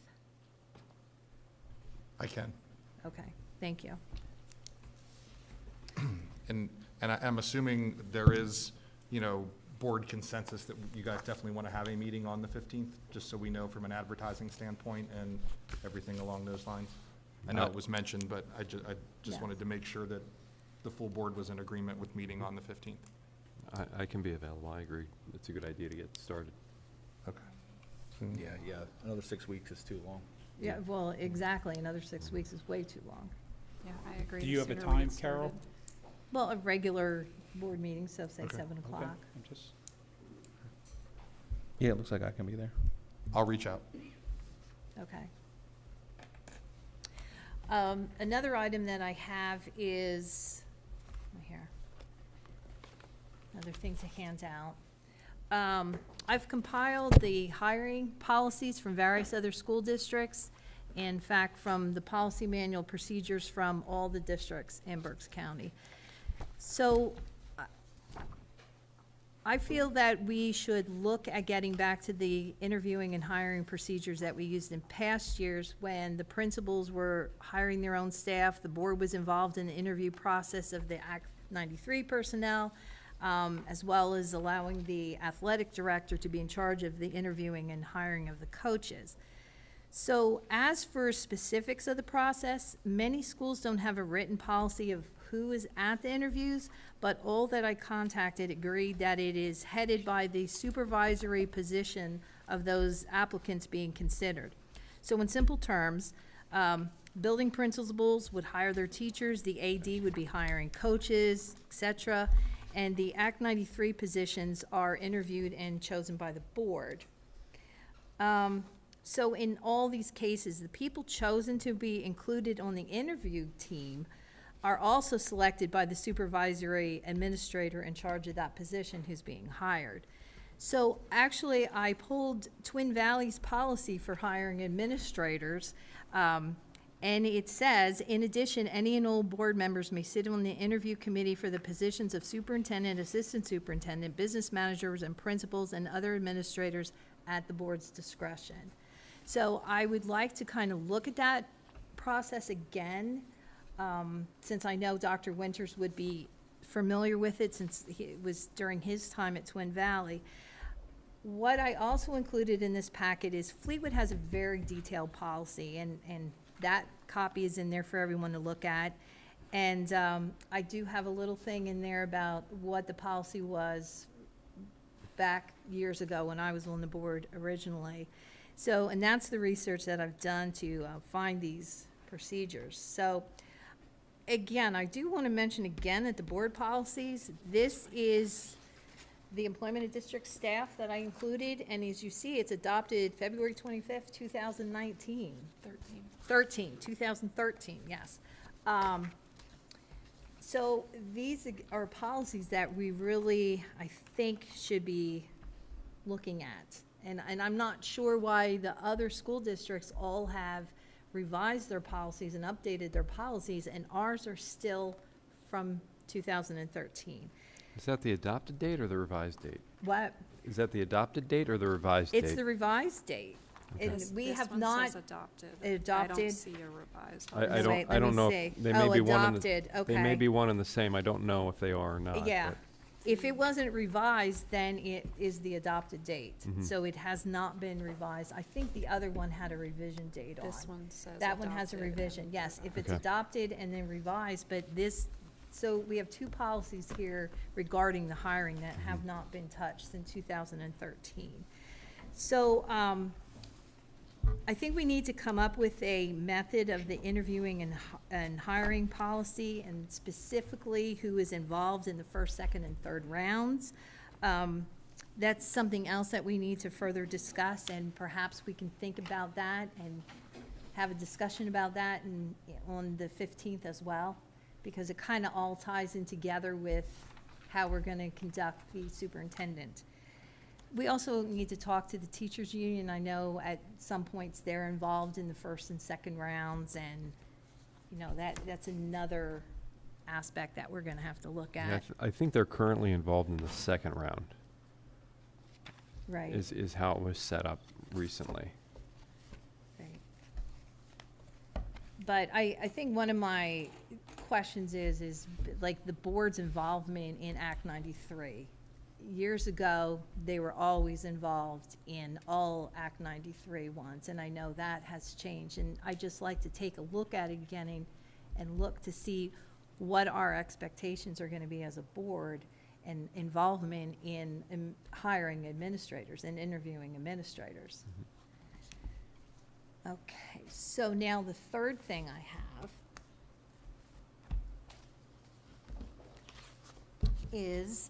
I can.
Okay, thank you.
And I'm assuming there is, board consensus that you guys definitely want to have a meeting on the 15th, just so we know from an advertising standpoint and everything along those lines. I know it was mentioned, but I just
Yeah.
wanted to make sure that the full board was in agreement with meeting on the 15th.
I can be available, I agree. It's a good idea to get started.
Okay.
Yeah, another 6 weeks is too long.
Yeah, well, exactly, another 6 weeks is way too long.
Yeah, I agree.
Do
The
you have a
sooner we
time,
get
Carol?
started.
Well, a regular board meeting, so say
Okay.
7
Okay,
o'clock.
I'm just,
Yeah, it looks like I can be there.
I'll reach out.
Okay. Another item that I have is, here, another thing to hand out. I've compiled the hiring policies from various other school districts. In fact, from the policy manual procedures from all the districts in Berks County. So I feel that we should look at getting back to the interviewing and hiring procedures that we used in past years when the principals were hiring their own staff, the board was involved in the interview process of the Act 93 personnel, as well as allowing the athletic director to be in charge of the interviewing and hiring of the coaches. So as for specifics of the process, many schools don't have a written policy of who is at the interviews, but all that I contacted agreed that it is headed by the supervisory position of those applicants being considered. So in simple terms, building principals would hire their teachers, the AD would be hiring coaches, et cetera, and the Act 93 positions are interviewed and chosen by the board. So in all these cases, the people chosen to be included on the interview team are also selected by the supervisory administrator in charge of that position who's being hired. So actually, I pulled Twin Valley's policy for hiring administrators, and it says, in addition, any and all board members may sit on the interview committee for the positions of superintendent, assistant superintendent, business managers, and principals, and other administrators at the board's discretion. So I would like to kind of look at that process again, since I know Dr. Winters would be familiar with it since it was during his time at Twin Valley. What I also included in this packet is Fleetwood has a very detailed policy, and that copy is in there for everyone to look at. And I do have a little thing in there about what the policy was back years ago when I was on the board originally. So, and that's the research that I've done to find these procedures. So, again, I do want to mention again that the board policies, this is the employment of district staff that I included, and as you see, it's adopted February 25th, 2019. 2013, yes. So these are policies that we really, I think, should be looking at. And I'm not sure why the other school districts all have revised their policies and updated their policies, and ours are still from 2013.
Is that the adopted date or the revised date?
What?
Is that the adopted date or the revised date?
It's the revised date. And we have not
adopted. I
adopted.
don't see a revised.
I
Wait,
don't,
let
I don't
me
know.
see.
If they
Oh,
may be one and the,
adopted,
They may
okay.
be one and the same. I don't know if they are or not.
Yeah.
but-
If it wasn't revised, then it is the adopted date.
Mhm.
So it has not been revised. I think the other one had a revision date on.
This one says
That one has a
adopted
revision,
and
yes, if it's
Okay.
adopted and then revised, but this, so we have two policies here regarding the hiring that have not been touched since 2013. So, I think we need to come up with a method of the interviewing and hiring policy, and specifically who is involved in the first, second, and third rounds. That's something else that we need to further discuss, and perhaps we can think about that and have a discussion about that on the 15th as well, because it kind of all ties in together with how we're going to conduct the superintendent. We also need to talk to the teachers union. I know at some points they're involved in the first and second rounds, and, you know, that's another aspect that we're gonna have to look
Yeah,
at.
I think they're currently involved in the second round,
Right,
is how it was set up recently.
right. But I think one of my questions is like the board's involvement in Act 93. Years ago, they were always involved in all Act 93 ones, and I know that has changed. And I just like to take a look at it again and look to see what our expectations are going to be as a board and involvement in hiring administrators and interviewing administrators. Okay, so now the third thing I have is,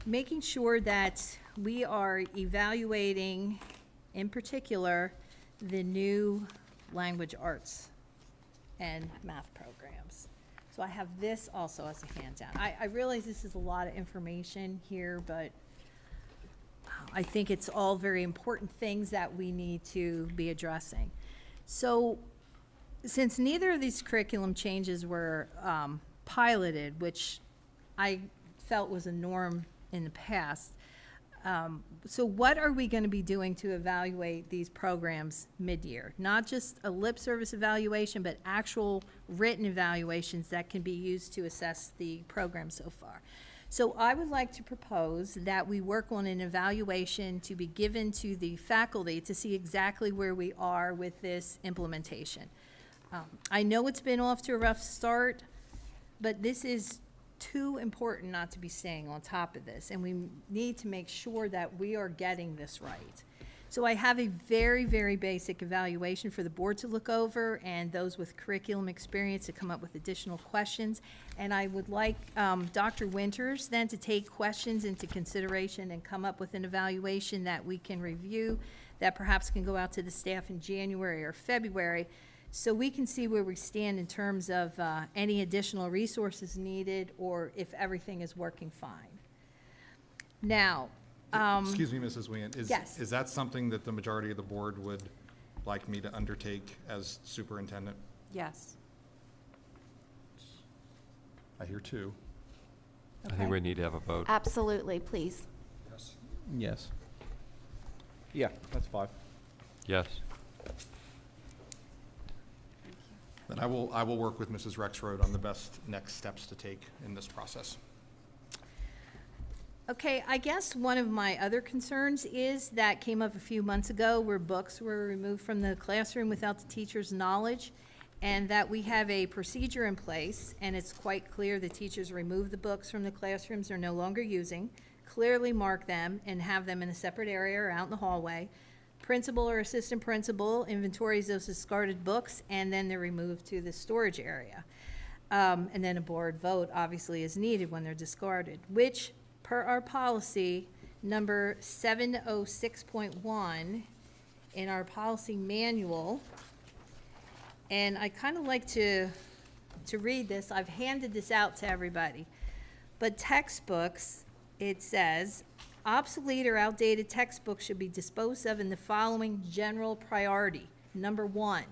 making sure that we are evaluating, in particular, the new language arts and math programs. So I have this also as a handout. I realize this is a lot of information here, but I think it's all very important things that we need to be addressing. So since neither of these curriculum changes were piloted, which I felt was a norm in the past, so what are we going to be doing to evaluate these programs mid-year? Not just a lip service evaluation, but actual written evaluations that can be used to assess the program so far. So I would like to propose that we work on an evaluation to be given to the faculty to see exactly where we are with this implementation. I know it's been off to a rough start, but this is too important not to be staying on top of this, and we need to make sure that we are getting this right. So I have a very, very basic evaluation for the board to look over and those with curriculum experience to come up with additional questions. And I would like Dr. Winters then to take questions into consideration and come up with an evaluation that we can review, that perhaps can go out to the staff in January or February, so we can see where we stand in terms of any additional resources needed, or if everything is working fine. Now,
Excuse me, Mrs. Wien,
yes.
is that something that the majority of the board would like me to undertake as superintendent?
Yes.
I hear two.
I think we need to have a vote.
Absolutely, please.
Yes. Yeah, that's 5.
Yes.
Then I will work with Mrs. Rexroad on the best next steps to take in this process.
Okay, I guess one of my other concerns is that came up a few months ago where books were removed from the classroom without the teacher's knowledge, and that we have a procedure in place, and it's quite clear the teachers remove the books from the classrooms they're no longer using, clearly mark them, and have them in a separate area or out in the hallway. Principal or assistant principal inventories those discarded books, and then they're removed to the storage area. And then a board vote obviously is needed when they're discarded, which, per our policy number 706.1 in our policy manual, and I kind of like to read this. I've handed this out to everybody. But textbooks, it says, obsolete or outdated textbooks should be disposed of in the following general priority. Number 1,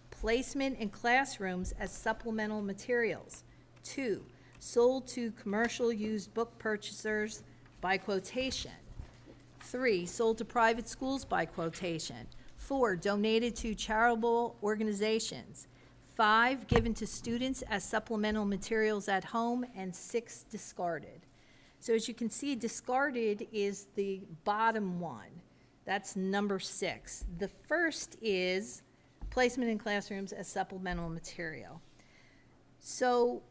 placement in classrooms as supplemental materials. 2, sold to commercial used book purchasers by quotation. 3, sold to private schools by quotation. 4, donated to charitable organizations. 5, given to students as supplemental materials at home, and 6, discarded. So as you can see, discarded is the bottom one. That's number 6. The first is placement in classrooms as supplemental material. So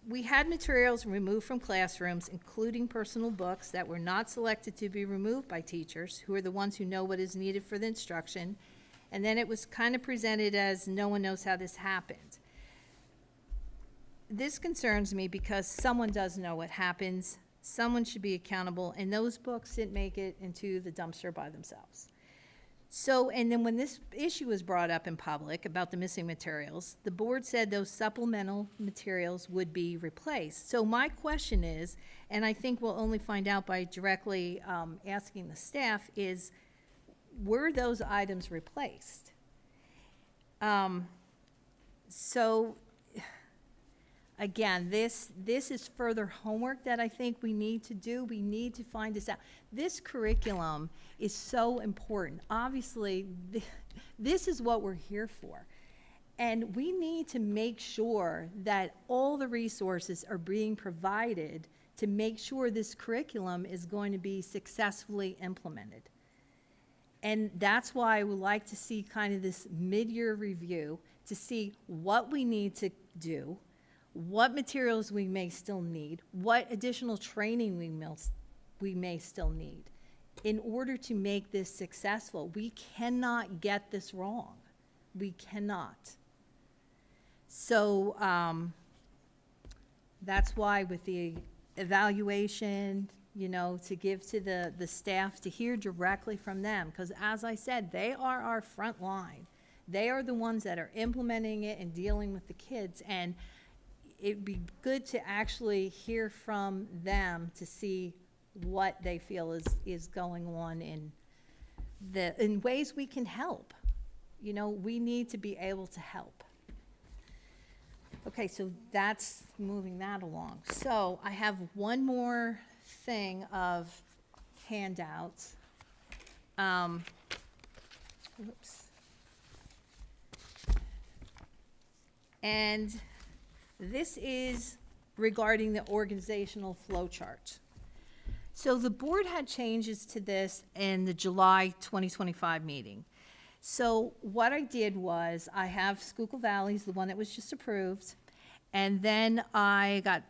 we had materials removed from classrooms, including personal books that were not selected to be removed by teachers, who are the ones who know what is needed for the instruction. And then it was kind of presented as no one knows how this happened. This concerns me because someone does know what happens, someone should be accountable, and those books didn't make it into the dumpster by themselves. So, and then when this issue was brought up in public about the missing materials, the board said those supplemental materials would be replaced. So my question is, and I think we'll only find out by directly asking the staff, is were those items replaced? So again, this is further homework that I think we need to do. We need to find this out. This curriculum is so important. Obviously, this is what we're here for. And we need to make sure that all the resources are being provided to make sure this curriculum is going to be successfully implemented. And that's why I would like to see kind of this mid-year review to see what we need to do, what materials we may still need, what additional training we may still need in order to make this successful. We cannot get this wrong. We cannot. So that's why with the evaluation, you know, to give to the staff, to hear directly from them, because as I said, they are our front line. They are the ones that are implementing it and dealing with the kids, and it'd be good to actually hear from them to see what they feel is going on in ways we can help. You know, we need to be able to help. Okay, so that's moving that along. So I have one more thing of handouts. Oops. And this is regarding the organizational flow chart. So the board had changes to this in the July 2025 meeting. So what I did was I have Schuylkill Valley's, the one that was just approved, and then I got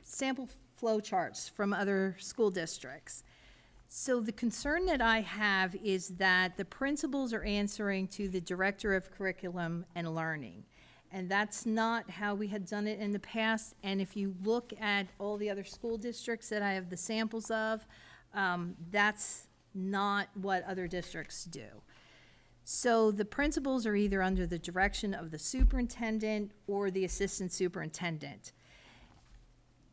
sample flow charts from other school districts. So the concern that I have is that the principals are answering to the Director of Curriculum and Learning. And that's not how we had done it in the past. And if you look at all the other school districts that I have the samples of, that's not what other districts do. So the principals are either under the direction of the superintendent or the assistant superintendent.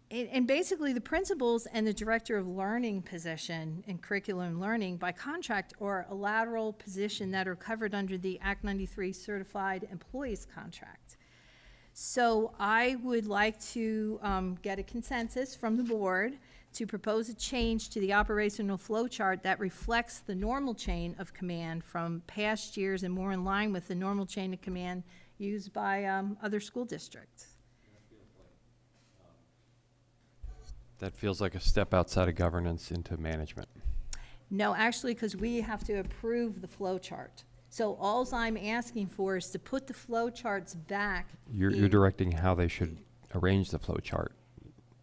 And basically, the principals and the Director of Learning position in curriculum and learning by contract are a lateral position that are covered under the Act 93 Certified Employees Contract. So I would like to get a consensus from the board to propose a change to the operational flow chart that reflects the normal chain of command from past years and more in line with the normal chain of command used by other school districts.
That feels like a step outside of governance into management.
No, actually, because we have to approve the flow chart. So alls I'm asking for is to put the flow charts back.
You're directing how they should arrange the flow chart.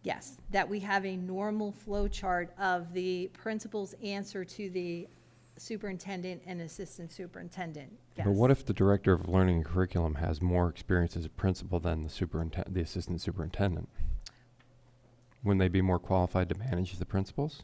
Yes, that we have a normal flow chart of the principal's answer to the superintendent and assistant superintendent. Yes.
But what if the Director of Learning and Curriculum has more experience as a principal than the assistant superintendent? Wouldn't they be more qualified to manage the principals?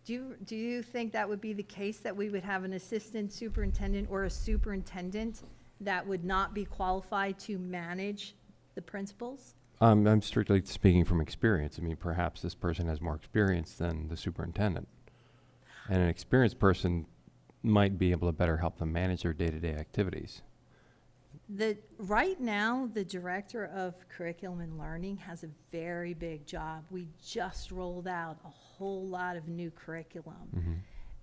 Do you think that would be the case, that we would have an assistant superintendent or a superintendent that would not be qualified to manage the principals?
I'm strictly speaking from experience. I mean, perhaps this person has more experience than the superintendent. And an experienced person might be able to better help them manage their day-to-day activities.
Right now, the Director of Curriculum and Learning has a very big job. We just rolled out a whole lot of new curriculum.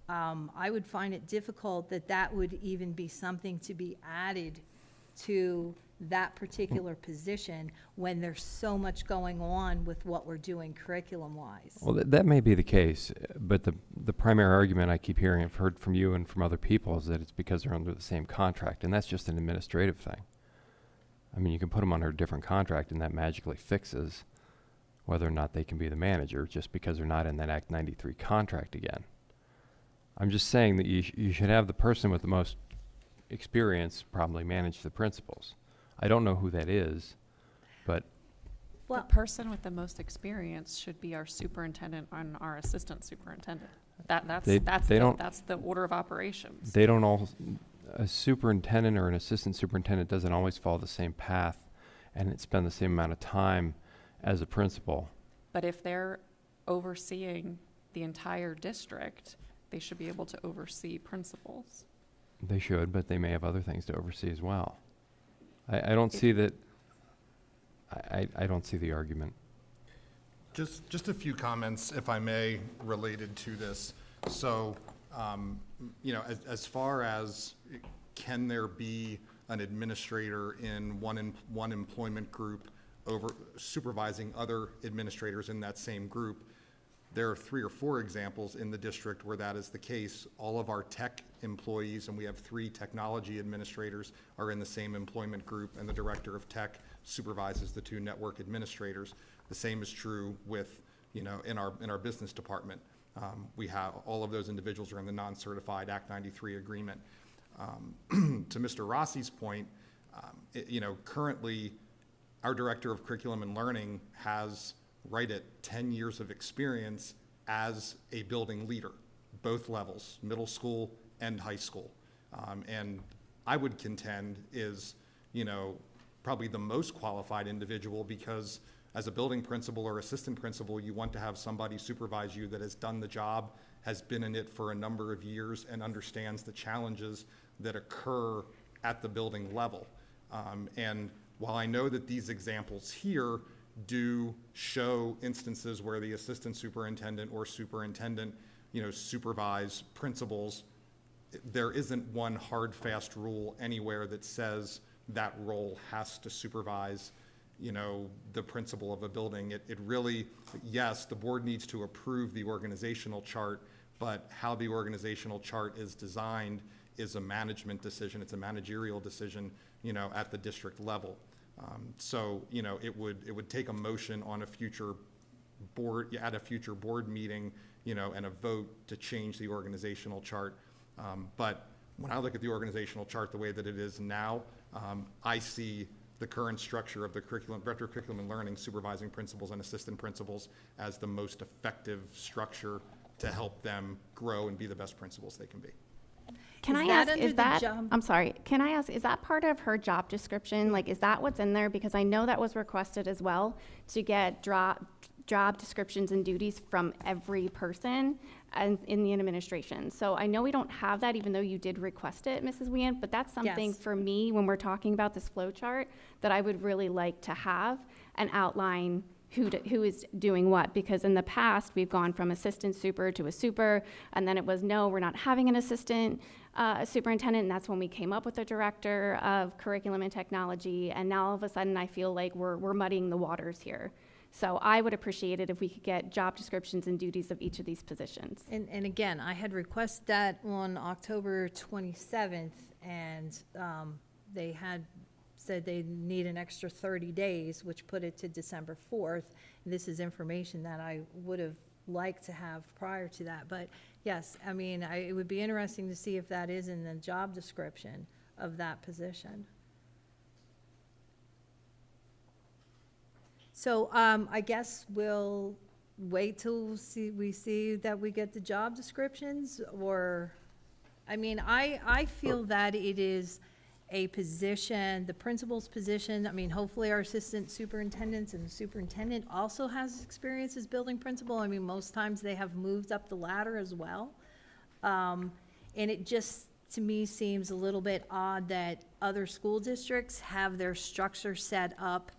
I would find it difficult that would even be something to be added to that particular position when there's so much going on with what we're doing curriculum-wise.
Well, that may be the case, but the primary argument I keep hearing, I've heard from you and from other people, is that it's because they're under the same contract, and that's just an administrative thing. I mean, you can put them under a different contract, and that magically fixes whether or not they can be the manager, just because they're not in that Act 93 contract again. I'm just saying that you should have the person with the most experience probably manage the principals. I don't know who that is, but
The person with the most experience should be our superintendent and our assistant superintendent. That's the order of operations.
they don't all, a superintendent or an assistant superintendent doesn't always follow the same path and spend the same amount of time as a principal.
But if they're overseeing the entire district, they should be able to oversee principals.
They should, but they may have other things to oversee as well. I don't see that, I don't see the argument.
Just a few comments, if I may, related to this. So, you know, as far as can there be an administrator in one employment group over supervising other administrators in that same group, there are 3 or 4 examples in the district where that is the case. All of our tech employees, and we have 3 technology administrators, are in the same employment group, and the director of tech supervises the 2 network administrators. The same is true with, you know, in our business department. We have, all of those individuals are in the non-certified Act 93 agreement. To Mr. Rossi's point, you know, currently our director of curriculum and learning has right at 10 years of experience as a building leader, both levels, middle school and high school. And I would contend is, you know, probably the most qualified individual, because as a building principal or assistant principal, you want to have somebody supervise you that has done the job, has been in it for a number of years, and understands the challenges that occur at the building level. And while I know that these examples here do show instances where the assistant superintendent or superintendent, you know, supervise principals, there isn't one hard, fast rule anywhere that says that role has to supervise, you know, the principal of a building. It really, yes, the board needs to approve the organizational chart, but how the organizational chart is designed is a management decision. It's a managerial decision, you know, at the district level. So, you know, it would take a motion on a future board, at a future board meeting, you know, and a vote to change the organizational chart. But when I look at the organizational chart the way that it is now, I see the current structure of the director of curriculum and learning supervising principals and assistant principals as the most effective structure to help them grow and be the best principals they can be.
Can
Is
I
that
ask,
under
is
the
that,
job-
I'm sorry, can I ask, is that part of her job description? Like, is that what's in there? Because I know that was requested as well, to get job descriptions and duties from every person and in the administration. So I know we don't have that, even though you did request it, Mrs. Wien, but that's something
Yes.
for me, when we're talking about this flow chart, that I would really like to have and outline who is doing what, because in the past, we've gone from assistant super to a super, and then it was, no, we're not having an assistant superintendent, and that's when we came up with a director of curriculum and technology, and now all of a sudden, I feel like we're muddying the waters here. So I would appreciate it if we could get job descriptions and duties of each of these positions.
And again, I had requested that on October 27th, and they had said they need an extra 30 days, which put it to December 4th. And this is information that I would have liked to have prior to that. But yes, I mean, it would be interesting to see if that is in the job description of that position. So I guess we'll wait till we see that we get the job descriptions, or, I mean, I feel that it is a position, the principal's position. I mean, hopefully our assistant superintendents and the superintendent also has experience as building principal. I mean, most times they have moved up the ladder as well. And it just, to me seems a little bit odd that other school districts have their structure set up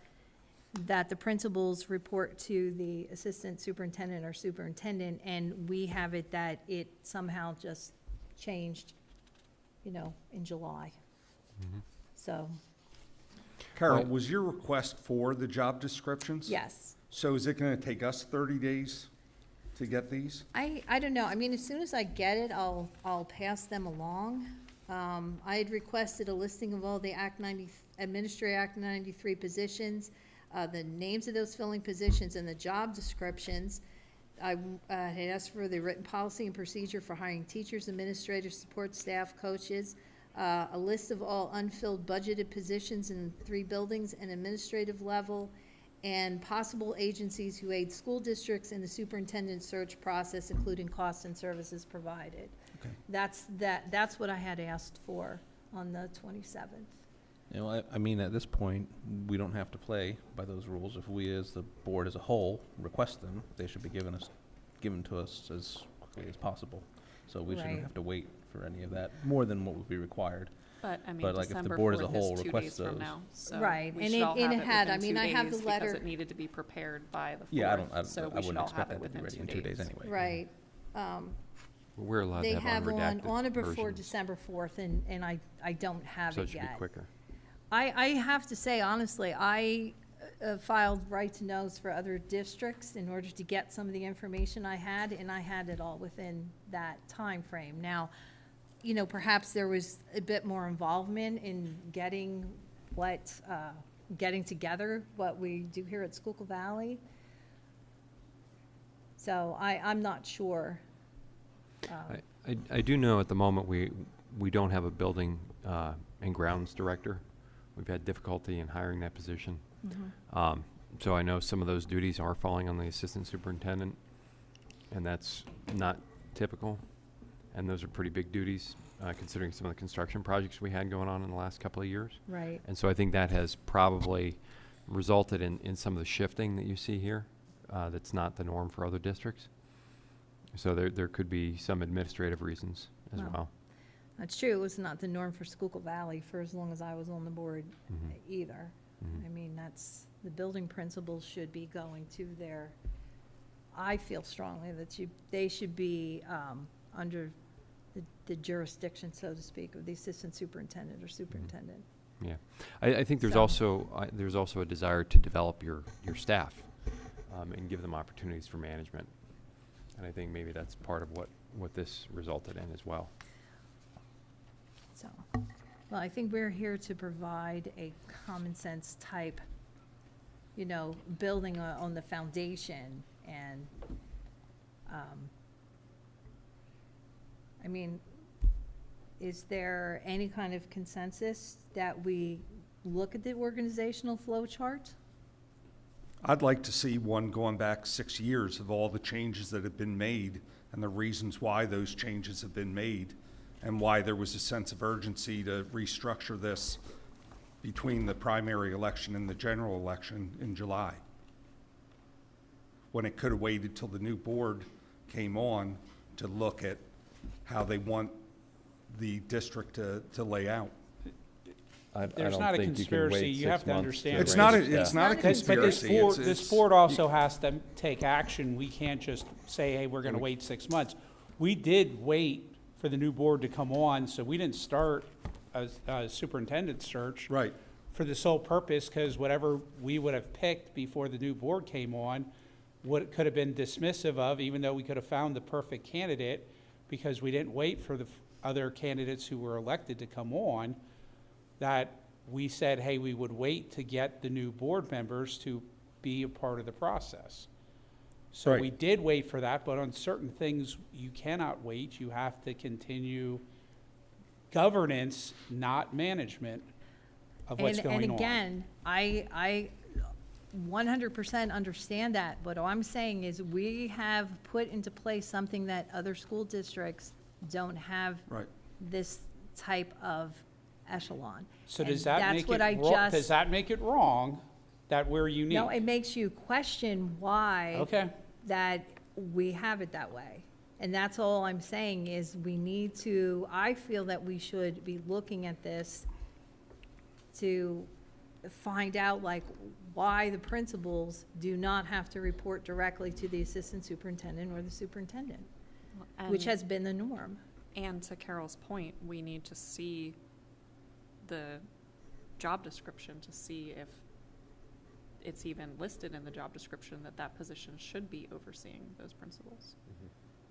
that the principals report to the assistant superintendent or superintendent, and we have it that it somehow just changed, you know, in July. So,
Carol, was your request for the job descriptions?
yes.
So is it going to take us 30 days to get these?
I don't know. I mean, as soon as I get it, I'll pass them along. I had requested a listing of all the Administrative Act 93 positions, the names of those filling positions and the job descriptions. I had asked for the written policy and procedure for hiring teachers, administrators, support staff, coaches, a list of all unfilled budgeted positions in 3 buildings and administrative level, and possible agencies who aid school districts in the superintendent search process, including costs and services provided.
Okay.
That's what I had asked for on the 27th.
You know, I mean, at this point, we don't have to play by those rules. If we, as the board as a whole, request them, they should be given to us as quickly as possible. So we shouldn't
Right.
have to wait for any of that, more than what would be required.
But, I mean,
But, like, if the
December
board as a
4th is
whole
2
requests
days from
those.
now, so
Right,
we
and
should
it-
all
and
have
it had-
within
I mean,
2
I have the
days
letter-
Because it needed to be prepared by the 4th.
Yeah, I
So we
wouldn't
should all
expect
have it
that to be
within
ready
2
in 2 days
days.
anyway.
Right.
We're allowed
They
to have
have
unredacted
on or before
versions,
December 4th, and I don't have
so
it
it should be
yet.
quicker.
I have to say, honestly, I filed right-to-knows for other districts in order to get some of the information I had, and I had it all within that time frame. Now, you know, perhaps there was a bit more involvement in getting together what we do here at Schuylkill Valley. So I'm not sure.
I do know at the moment we don't have a building and grounds director. We've had difficulty in hiring that position. So I know some of those duties are falling on the assistant superintendent, and that's not typical. And those are pretty big duties, considering some of the construction projects we had going on in the last couple of years.
Right.
And so I think that has probably resulted in some of the shifting that you see here. That's not the norm for other districts. So there could be some administrative reasons as
Well,
well.
That's true. It was not the norm for Schuylkill Valley for as long as I was on the board either. I mean, the building principals should be going to I feel strongly that they should be under the jurisdiction, so to speak, of the assistant superintendent or superintendent.
Yeah, I think there's
So-
also a desire to develop your staff and give them opportunities for management. And I think maybe that's part of what this resulted in as well.
So, well, I think we're here to provide a common sense type, you know, building on the foundation. And, I mean, is there any kind of consensus that we look at the organizational flow chart?
I'd like to see one going back 6 years of all the changes that have been made and the reasons why those changes have been made and why there was a sense of urgency to restructure this between the primary election and the general election in July, when it could have waited till the new board came on to look at how they want the district to lay out.
There's not a conspiracy, you have to understand.
It's not a
But
conspiracy.
this board also has to take action. We can't just say, hey, we're gonna wait 6 months. We did wait for the new board to come on, so we didn't start a superintendent search.
Right.
For the sole purpose, because whatever we would have picked before the new board came on, what could have been dismissive of, even though we could have found the perfect candidate, because we didn't wait for the other candidates who were elected to come on, that we said, hey, we would wait to get the new board members to be a part of the process. So
Right.
we did wait for that, but on certain things, you cannot wait. You have to continue governance, not management of what's going on.
And again, I 100% understand that, but all I'm saying is we have put into place something that other school districts don't have
Right.
this type of echelon.
So
And
does that
that's
make
what
it
I
wrong?
just-
Does that make it wrong that we're unique?
No, it makes you question why
Okay.
that we have it that way. And that's all I'm saying is we need to, I feel that we should be looking at this to find out like why the principals do not have to report directly to the assistant superintendent or the superintendent, which has been the norm.
And to Carol's point, we need to see the job description to see if it's even listed in the job description that that position should be overseeing those principals.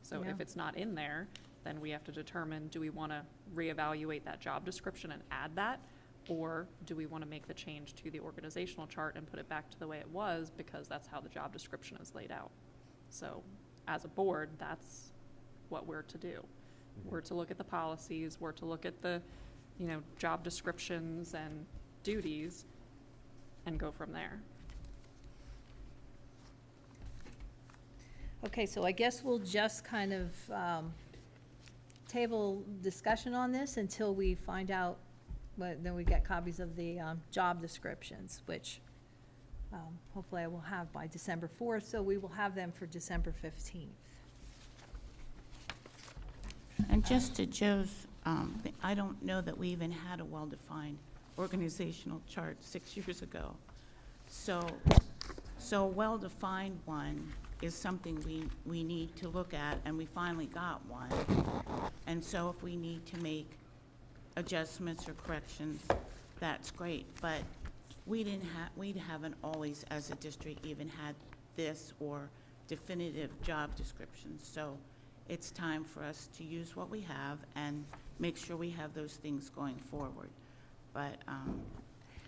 So
Yeah.
if it's not in there, then we have to determine, do we want to reevaluate that job description and add that? Or do we want to make the change to the organizational chart and put it back to the way it was because that's how the job description is laid out? So as a board, that's what we're to do. We're to look at the policies, we're to look at the, job descriptions and duties and go from there.
Okay, so I guess we'll just kind of table discussion on this until we find out, then we get copies of the job descriptions, which hopefully I will have by December 4th, so we will have them for December 15th.
And just to Joe's, I don't know that we even had a well-defined organizational chart 6 years ago. So a well-defined one is something we need to look at, and we finally got one. And so if we need to make adjustments or corrections, that's great. But we haven't always, as a district, even had this or definitive job descriptions. So it's time for us to use what we have and make sure we have those things going forward. But,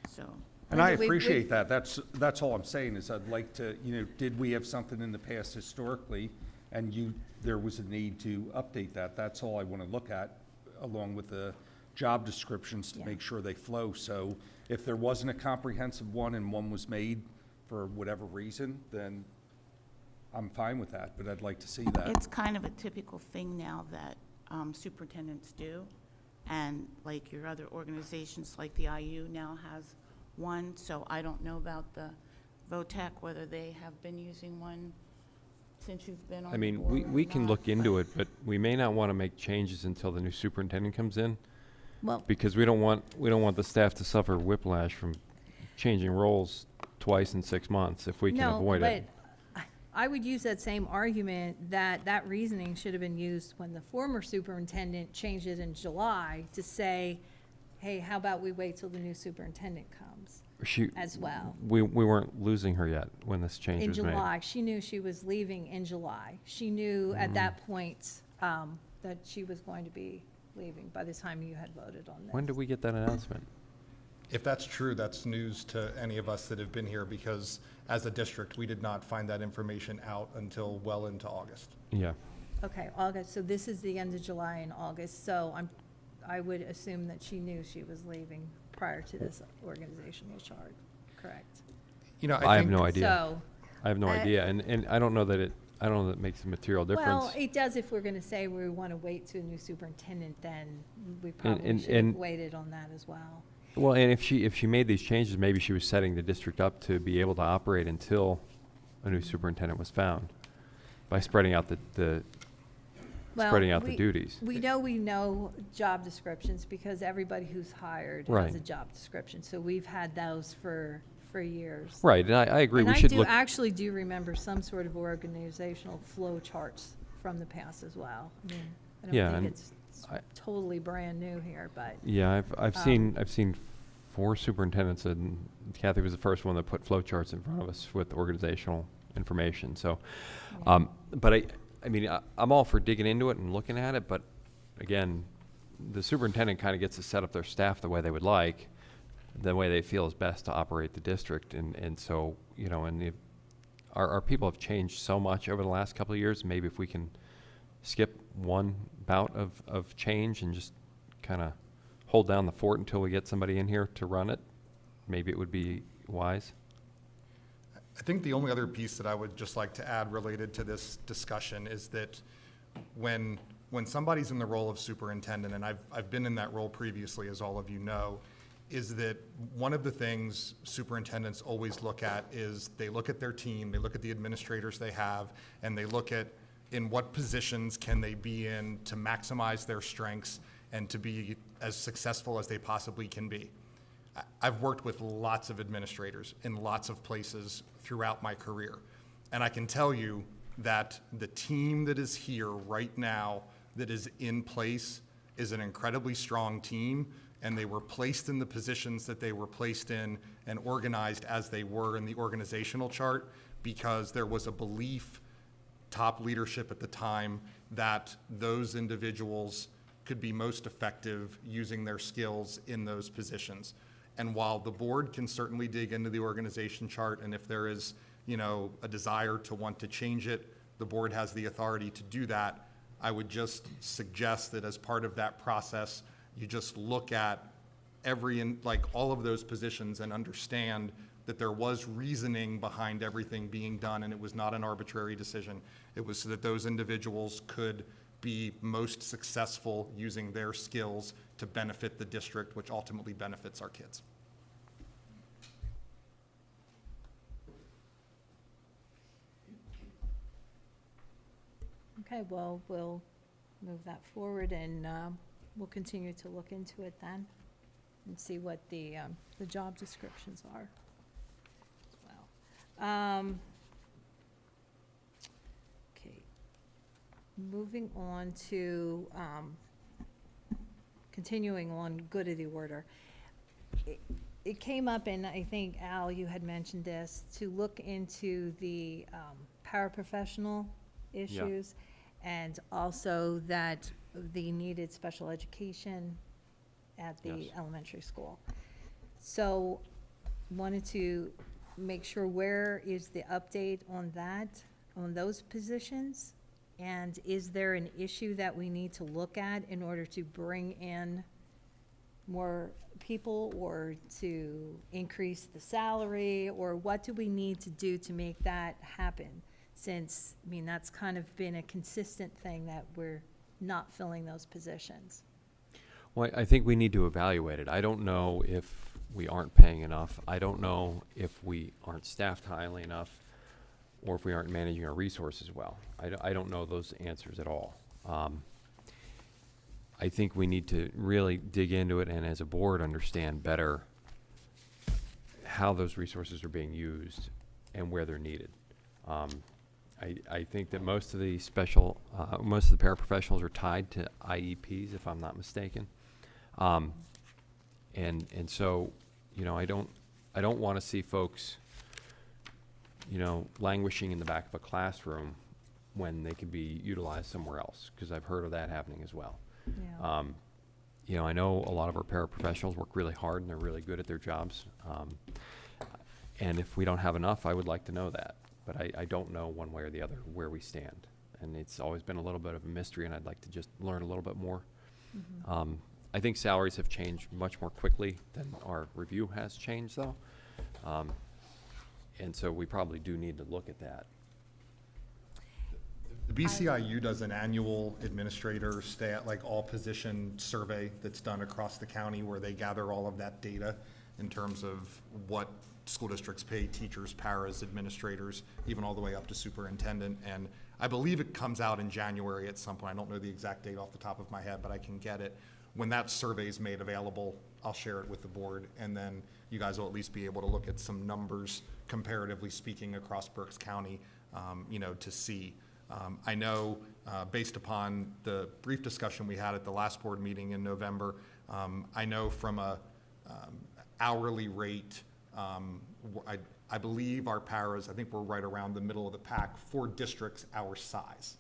so.
And I
We-
appreciate that. That's all I'm saying is I'd like to, did we have something in the past historically and there was a need to update that? That's all I want to look at along with the job descriptions to
Yeah.
make sure they flow. So if there wasn't a comprehensive one and one was made for whatever reason, then I'm fine with that, but I'd like to see that.
It's kind of a typical thing now that superintendents do. And like your other organizations, like the IU now has one. So I don't know about the VOTEC, whether they have been using one since you've been on
I
the
mean,
board or
we can
not,
look into it, but we may not want to make changes until the new superintendent comes in,
Well,
because we don't want the staff to suffer whiplash from changing roles twice in 6 months if we can avoid it.
but I would use that same argument that reasoning should have been used when the former superintendent changed it in July to say, hey, how about we wait till the new superintendent comes as well?
We weren't losing her yet when this change
In
was made.
July, she knew she was leaving in July. She knew at that point that she was going to be leaving by the time you had voted on this.
When did we get that announcement?
If that's true, that's news to any of us that have been here, because as a district, we did not find that information out until well into August.
Yeah.
Okay, August, so this is the end of July and August, so I would assume that she knew she was leaving prior to this organizational chart, correct?
I have
think
no idea.
So,
I have no idea, and I don't know that it makes a material difference.
well, it does if we're gonna say we wanna wait to a new superintendent, then we probably
and-
should have
and-
waited on that as well.
Well, and if she made these changes, maybe she was setting the district up to be able to operate until a new superintendent was found by spreading out the spreading out the duties.
We know job descriptions because everybody who's hired has
Right.
a job description, so we've had those for years.
Right, and I agree.
And
We
I
should look.
actually do remember some sort of organizational flow charts from the past as well. I mean, I
Yeah,
don't
and
think it's
I-
totally brand new here, but,
Yeah, I've seen 4 superintendents, and Kathy was the first one that put flowcharts in front of us with organizational information. So, but I mean, I'm all for digging into it and looking at it. But again, the superintendent kind of gets to set up their staff the way they would like, the way they feel is best to operate the district. And so, and our people have changed so much over the last couple of years. Maybe if we can skip one bout of change and just kind of hold down the fort until we get somebody in here to run it, maybe it would be wise.
I think the only other piece that I would just like to add related to this discussion is that when somebody's in the role of superintendent, and I've been in that role previously, as all of you know, is that one of the things superintendents always look at is they look at their team, they look at the administrators they have, and they look at in what positions can they be in to maximize their strengths and to be as successful as they possibly can be. I've worked with lots of administrators in lots of places throughout my career, and I can tell you that the team that is here right now that is in place is an incredibly strong team, and they were placed in the positions that they were placed in and organized as they were in the organizational chart because there was a belief, top leadership at the time, that those individuals could be most effective using their skills in those positions. And while the board can certainly dig into the organization chart, and if there is, a desire to want to change it, the board has the authority to do that. I would just suggest that as part of that process, you just look at all of those positions and understand that there was reasoning behind everything being done, and it was not an arbitrary decision. It was so that those individuals could be most successful using their skills to benefit the district, which ultimately benefits our kids.
Okay, well, we'll move that forward, and we'll continue to look into it then and see what the job descriptions are as well. Okay, moving on to, continuing on good of the order. It came up, and I think, Al, you had mentioned this, to look into the paraprofessional issues, and also that the needed special education at the
Yes.
elementary school. So wanted to make sure, where is the update on that, on those positions? And is there an issue that we need to look at in order to bring in more people, or to increase the salary, or what do we need to do to make that happen? Since, that's kind of been a consistent thing that we're not filling those positions.
Well, I think we need to evaluate it. I don't know if we aren't paying enough. I don't know if we aren't staffed highly enough, or if we aren't managing our resources well. I don't know those answers at all. I think we need to really dig into it, and as a board, understand better how those resources are being used and where they're needed. I think that most of the paraprofessionals are tied to IEPs, if I'm not mistaken. And so, I don't want to see folks, languishing in the back of a classroom when they could be utilized somewhere else, because I've heard of that happening as well.
Yeah.
I know a lot of our paraprofessionals work really hard and they're really good at their jobs. And if we don't have enough, I would like to know that. But I don't know one way or the other where we stand. And it's always been a little bit of a mystery, and I'd like to just learn a little bit more.
Mm-hmm.
I think salaries have changed much more quickly than our review has changed, though. And so we probably do need to look at that.
The BCIU does an annual administrator all position survey that's done across the county, where they gather all of that data in terms of what school districts pay teachers, paras, administrators, even all the way up to superintendent. And I believe it comes out in January at some point. I don't know the exact date off the top of my head, but I can get it. When that survey is made available, I'll share it with the board, and then you guys will at least be able to look at some numbers, comparatively speaking, across Berks County, to see. I know, based upon the brief discussion we had at the last board meeting in November, I know from a hourly rate, I believe our paras, I think we're right around the middle of the pack for districts our size.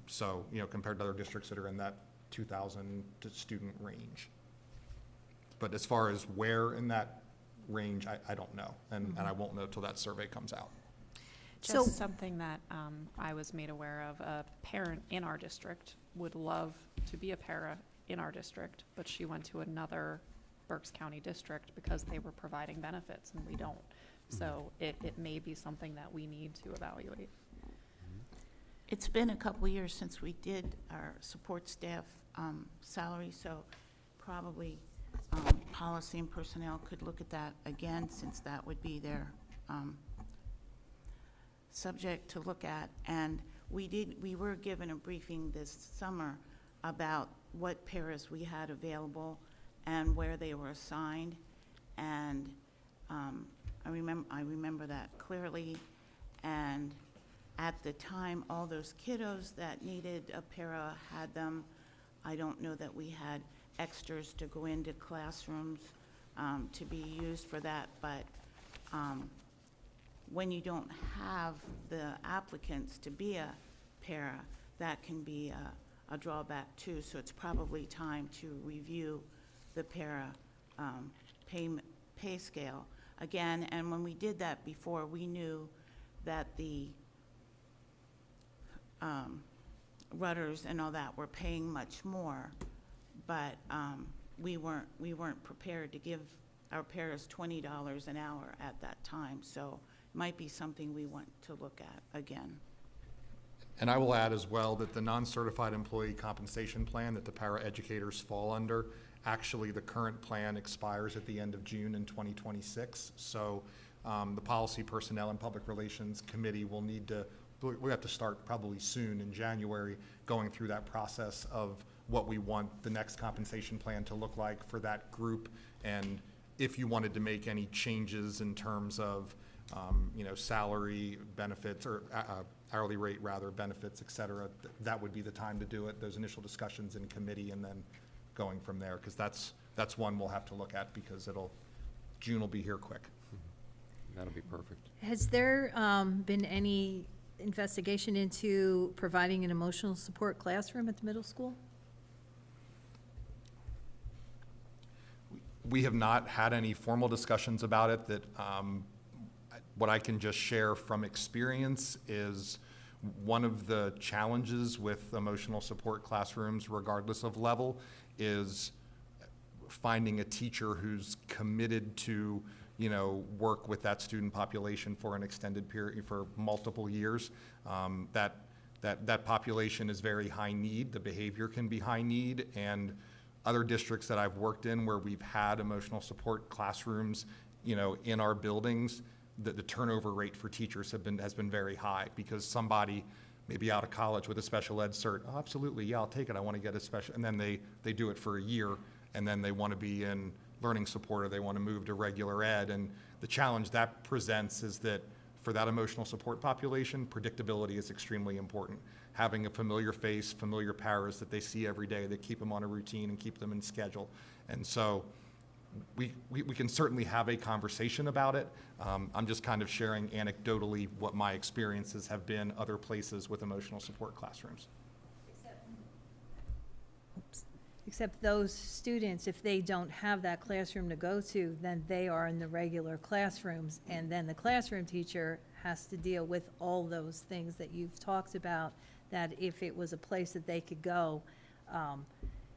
So, compared to other districts that are in that 2,000 student range. But as far as where in that range, I don't know, and I won't know till that survey comes out.
So-
Just something that I was made aware of, a parent in our district would love to be a para in our district, but she went to another Berks County district because they were providing benefits and we don't. So it may be something that we need to evaluate.
It's been a couple years since we did our support staff salary, so probably policy and personnel could look at that again, since that would be their subject to look at. And we were given a briefing this summer about what paras we had available and where they were assigned. And I remember that clearly. And at the time, all those kiddos that needed a para had them. I don't know that we had extras to go into classrooms to be used for that, but when you don't have the applicants to be a para, that can be a drawback too. So it's probably time to review the para pay scale again. And when we did that before, we knew that the rudders and all that were paying much more, but we weren't prepared to give our paras $20 an hour at that time. So it might be something we want to look at again.
And I will add as well that the non-certified employee compensation plan that the para-educators fall under, actually the current plan expires at the end of June in 2026. So the Policy, Personnel, and Public Relations Committee will need to, we have to start probably soon in January going through that process of what we want the next compensation plan to look like for that group. And if you wanted to make any changes in terms of salary, benefits, or hourly rate rather, benefits, et cetera, that would be the time to do it, those initial discussions in committee, and then going from there, because that's one we'll have to look at, because June will be here quick.
That'll be perfect.
Has there been any investigation into providing an emotional support classroom at the middle school?
We have not had any formal discussions about it. That what I can just share from experience is one of the challenges with emotional support classrooms, regardless of level, is finding a teacher who's committed to work with that student population for an extended period, for multiple years. That population is very high need. The behavior can be high need, and other districts that I've worked in where we've had emotional support classrooms, in our buildings, the turnover rate for teachers has been very high, because somebody maybe out of college with a special ed cert, oh, absolutely, yeah, I'll take it, I want to get a special, and then they do it for a year, and then they want to be in learning support, or they want to move to regular ed. And the challenge that presents is that for that emotional support population, predictability is extremely important. Having a familiar face, familiar paras that they see every day, that keep them on a routine and keep them in schedule. And so we can certainly have a conversation about it. I'm just kind of sharing anecdotally what my experiences have been other places with emotional support classrooms.
Except those students, if they don't have that classroom to go to, then they are in the regular classrooms, and then the classroom teacher has to deal with all those things that you've talked about, that if it was a place that they could go,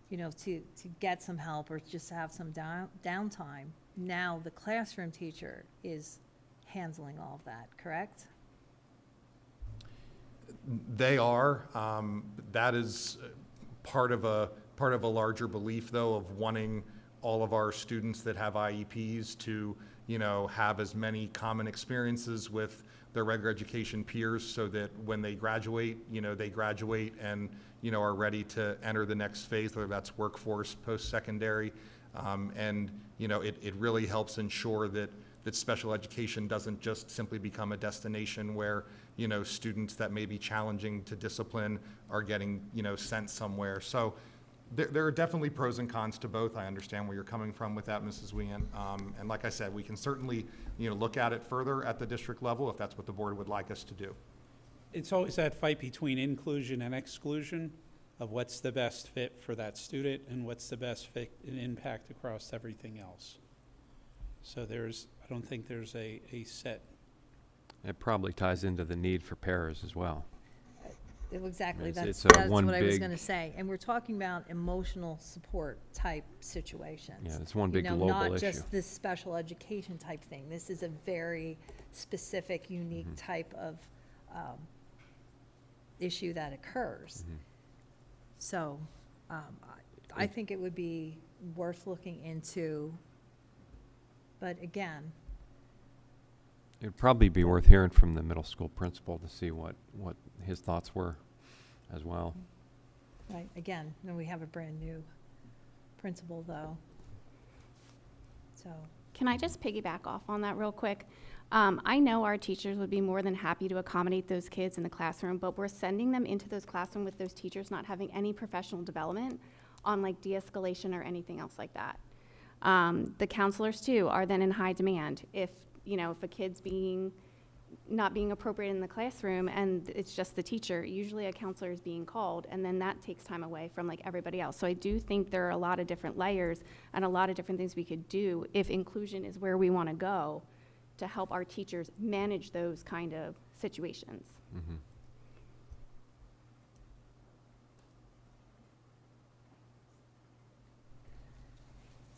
to get some help or just have some downtime, now the classroom teacher is handling all of that, correct?
They are. That is part of a larger belief, though, of wanting all of our students that have IEPs to, have as many common experiences with their regular education peers, so that when they graduate, they graduate and, are ready to enter the next phase, whether that's workforce, post-secondary. It really helps ensure that special education doesn't just simply become a destination where, students that may be challenging to discipline are getting, sent somewhere. So there are definitely pros and cons to both. I understand where you're coming from with that, Mrs. Wien. And like I said, we can certainly, look at it further at the district level if that's what the board would like us to do.
It's always that fight between inclusion and exclusion of what's the best fit for that student and what's the best fit and impact across everything else. So I don't think there's a set.
It probably ties into the need for paras as well.
Exactly,
It's-
that's
it's a one
what I was
big-
gonna say. And we're talking about emotional support type situations.
Yeah, it's one big global
Not
issue.
just this special education type thing. This is a very specific, unique type of issue that occurs. So I think it would be worth looking into. But again,
It'd probably be worth hearing from the middle school principal to see what his thoughts were as well.
Right, again, then we have a brand-new principal, though. So,
Can I just piggyback off on that real quick? I know our teachers would be more than happy to accommodate those kids in the classroom, but we're sending them into those classrooms with those teachers not having any professional development on like de-escalation or anything else like that. The counselors too are then in high demand. If a kid's not being appropriate in the classroom and it's just the teacher, usually a counselor is being called, and then that takes time away from like everybody else. So I do think there are a lot of different layers and a lot of different things we could do if inclusion is where we want to go to help our teachers manage those kind of situations.
Mm-hmm.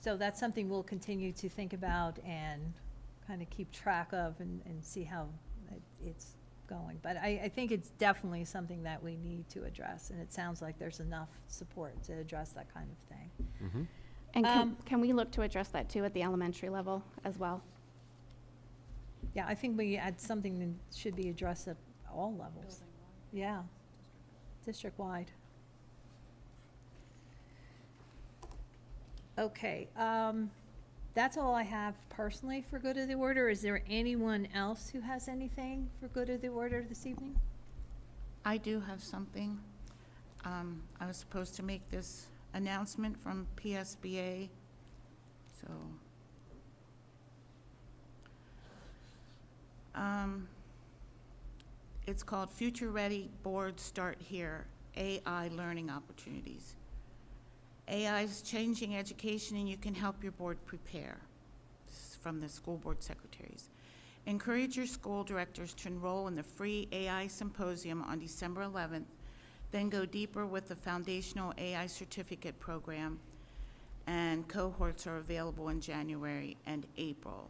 so that's something we'll continue to think about and kind of keep track of and see how it's going. But I think it's definitely something that we need to address, and it sounds like there's enough support to address that kind of thing.
Mm-hmm.
And can we look to address that too at the elementary level as well?
Yeah, I think we add something that should be addressed at all levels. Yeah, district-wide. Okay, that's all I have personally for good of the order. Is there anyone else who has anything for good of the order this evening?
I do have something. I was supposed to make this announcement from PSBA, so. It's called Future Ready Board Start Here, AI Learning Opportunities. AI is changing education and you can help your board prepare. This is from the school board secretaries. Encourage your school directors to enroll in the free AI symposium on December 11th, then go deeper with the foundational AI certificate program, and cohorts are available in January and April.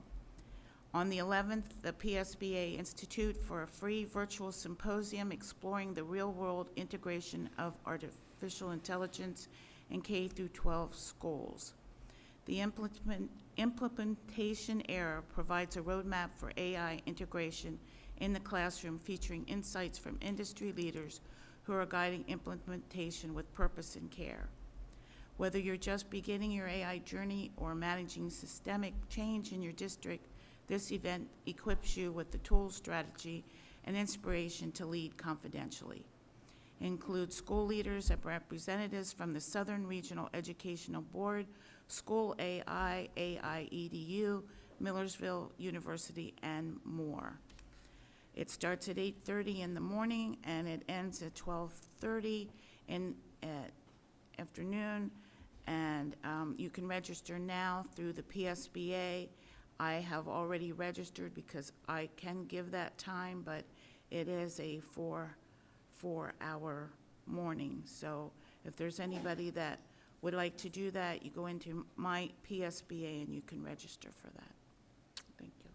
On the 11th, the PSBA Institute for a free virtual symposium exploring the real-world integration of artificial intelligence in K through 12 schools. The implementation era provides a roadmap for AI integration in the classroom, featuring insights from industry leaders who are guiding implementation with purpose and care. Whether you're just beginning your AI journey or managing systemic change in your district, this event equips you with the tools, strategy, and inspiration to lead confidentially. It includes school leaders and representatives from the Southern Regional Educational Board, School AI, AI EDU, Millersville University, and more. It starts at 8:30 in the morning and it ends at 12:30 in afternoon. And you can register now through the PSBA. I have already registered because I can give that time, but it is a four-hour morning. So if there's anybody that would like to do that, you go into my PSBA and you can register for that. Thank you.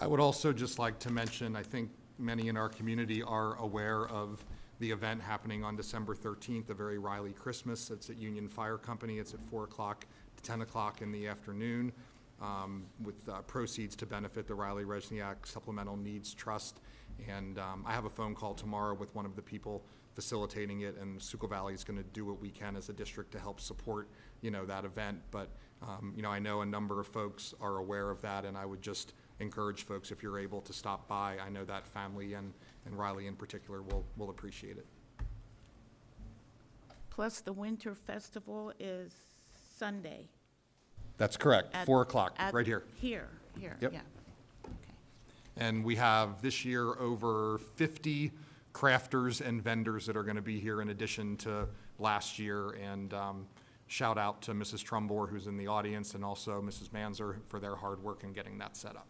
I would also just like to mention, I think many in our community are aware of the event happening on December 13th, a very Riley Christmas. It's at Union Fire Company. It's at 4 o'clock to 10 o'clock in the afternoon, with proceeds to benefit the Riley Resniak Supplemental Needs Trust. And I have a phone call tomorrow with one of the people facilitating it, and Schuylkill Valley is going to do what we can as a district to help support, that event. But, I know a number of folks are aware of that, and I would just encourage folks, if you're able to stop by. I know that family and Riley in particular will appreciate it.
Plus, the Winter Festival is Sunday.
That's correct,
At-
4 o'clock,
at-
right here.
Here,
Yep.
yeah. Okay.
And we have this year over 50 crafters and vendors that are going to be here in addition to last year. And shout out to Mrs. Trumbore, who's in the audience, and also Mrs. Manzer for their hard work in getting that set up.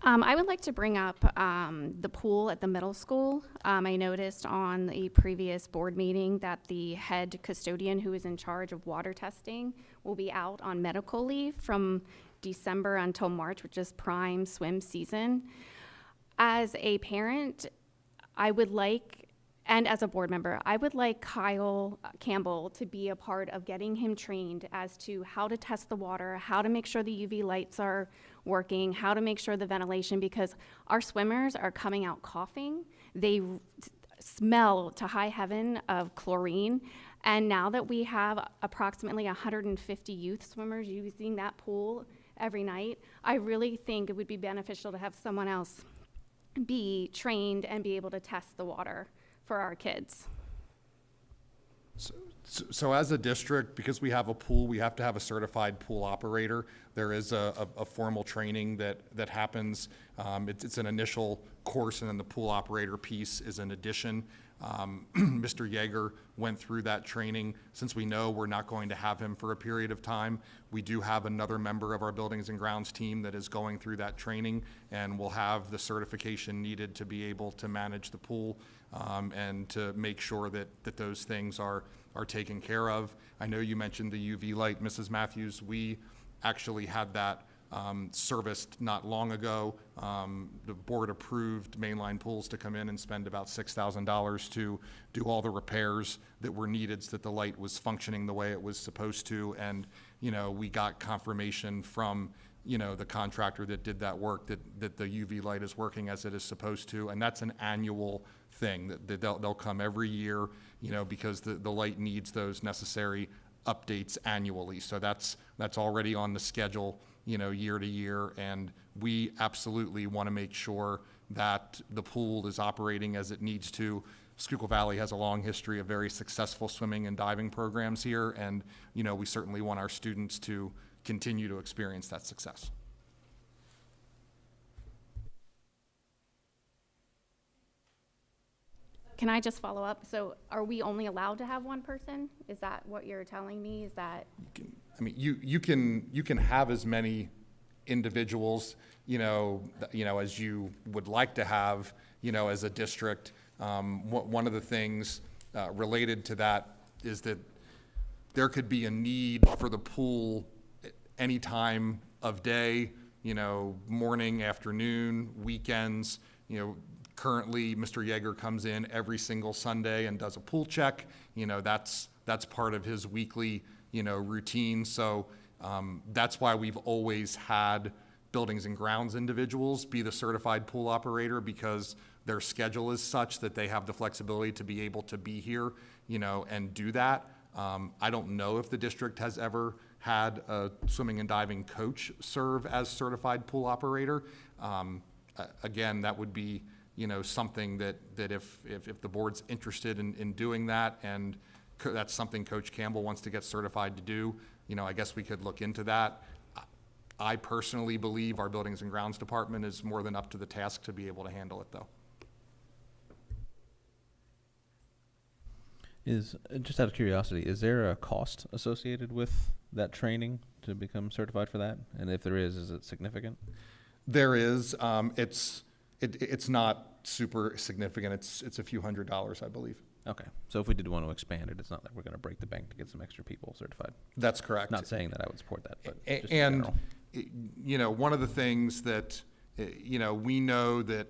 I would like to bring up the pool at the middle school. I noticed on the previous board meeting that the head custodian who is in charge of water testing will be out on medical leave from December until March, which is prime swim season. As a parent, I would like and as a board member, I would like Kyle Campbell to be a part of getting him trained as to how to test the water, how to make sure the UV lights are working, how to make sure the ventilation, because our swimmers are coming out coughing. They smell to high heaven of chlorine. And now that we have approximately 150 youth swimmers using that pool every night, I really think it would be beneficial to have someone else be trained and be able to test the water for our kids.
So as a district, because we have a pool, we have to have a certified pool operator. There is a formal training that happens. It's an initial course, and then the pool operator piece is an addition. Mr. Yeager went through that training. Since we know we're not going to have him for a period of time, we do have another member of our Buildings and Grounds team that is going through that training and will have the certification needed to be able to manage the pool and to make sure that those things are taken care of. I know you mentioned the UV light, Mrs. Matthews. We actually had that serviced not long ago. The board approved mainline pools to come in and spend about $6,000 to do all the repairs that were needed so that the light was functioning the way it was supposed to. And, you know, we got confirmation from, you know, the contractor that did that work that the UV light is working as it is supposed to. And that's an annual thing that they'll come every year, you know, because the light needs those necessary updates annually. So that's already on the schedule, you know, year to year, and we absolutely want to make sure that the pool is operating as it needs to. Schuylkill Valley has a long history of very successful swimming and diving programs here, and, you know, we certainly want our students to continue to experience that success.
Can I just follow up? So are we only allowed to have one person? Is that what you're telling me? Is that?
You can have as many individuals, you know, as you would like to have, you know, as a district. One of the things related to that is that there could be a need for the pool any time of day, you know, morning, afternoon, weekends. You know, currently Mr. Yeager comes in every single Sunday and does a pool check. You know, that's part of his weekly, you know, routine. So that's why we've always had Buildings and Grounds individuals be the certified pool operator, because their schedule is such that they have the flexibility to be able to be here, you know, and do that. I don't know if the district has ever had a swimming and diving coach serve as certified pool operator. Again, that would be, you know, something that if the board's interested in doing that, and that's something Coach Campbell wants to get certified to do, you know, I guess we could look into that. I personally believe our Buildings and Grounds department is more than up to the task to be able to handle it, though.
Just out of curiosity, is there a cost associated with that training to become certified for that? And if there is it significant?
There is. It's not super significant. It's a few $100s, I believe.
Okay, so if we did want to expand it, it's not like we're going to break the bank to get some extra people certified.
That's correct.
Not saying that I would support that, but just in
And,
general.
you know, one of the things that, you know, we know that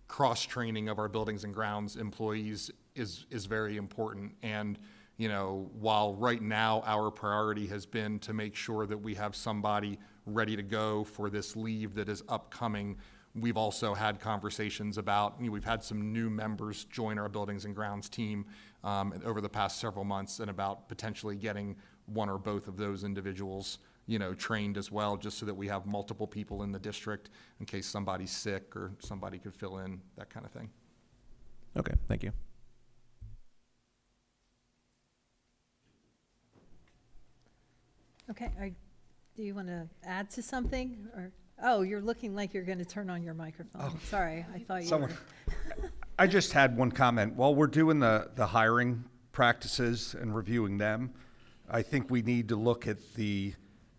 cross-training of our Buildings and Grounds employees is very important. And, you know, while right now our priority has been to make sure that we have somebody ready to go for this leave that is upcoming, we've also had conversations about, you know, we've had some new members join our Buildings and Grounds team over the past several months, and about potentially getting one or both of those individuals, you know, trained as well, just so that we have multiple people in the district in case somebody's sick or somebody could fill in, that kind of thing.
Okay, thank you.
Okay, do you want to add to something, or, oh, you're looking like you're going to turn on your microphone.
Oh.
Sorry, I thought you
Someone,
were.
I just had one comment. While we're doing the hiring practices and reviewing them, I think we need to look at the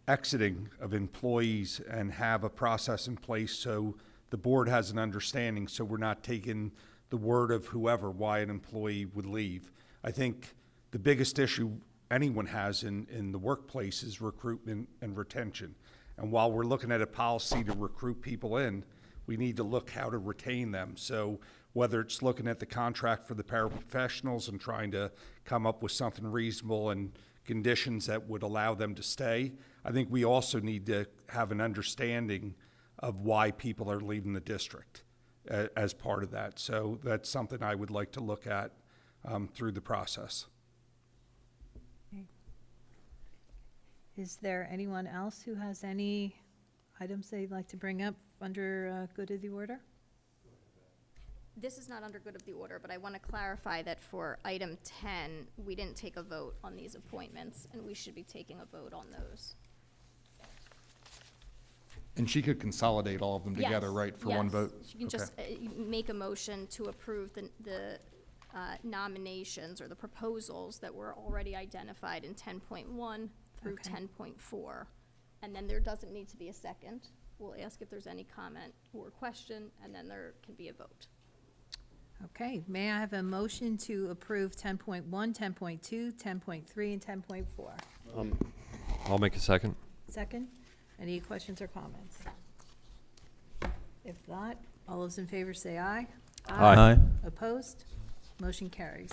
exiting of employees and have a process in place so the board has an understanding, so we're not taking the word of whoever why an employee would leave. I think the biggest issue anyone has in the workplace is recruitment and retention. And while we're looking at a policy to recruit people in, we need to look how to retain them. So whether it's looking at the contract for the paraprofessionals and trying to come up with something reasonable and conditions that would allow them to stay, I think we also need to have an understanding of why people are leaving the district as part of that. So that's something I would like to look at through the process.
Is there anyone else who has any items they'd like to bring up under good of the order?
This is not under good of the order, but I want to clarify that for item 10, we didn't take a vote on these appointments, and we should be taking a vote on those.
And she could consolidate all of them together,
Yes,
right, for one
yes.
vote?
You can
Okay.
just make a motion to approve the nominations or the proposals that were already identified in 10.1 through
Okay.
10.4. And then there doesn't need to be a second. We'll ask if there's any comment or question, and then there can be a vote.
Okay, may I have a motion to approve 10.1, 10.2, 10.3, and 10.4?
I'll make a second.
Second? Any questions or comments? If not, all those in favor say aye.
Aye.
Opposed? Motion carries.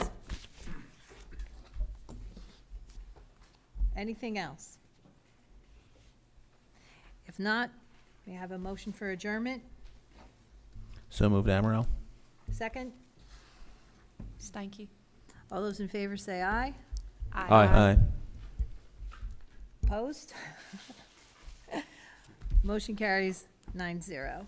Anything else? If not, may I have a motion for adjournment?
So moved, Amaral.
Second?
Steinke.
All those in favor say aye.
Aye.
Opposed? Motion carries 9-0.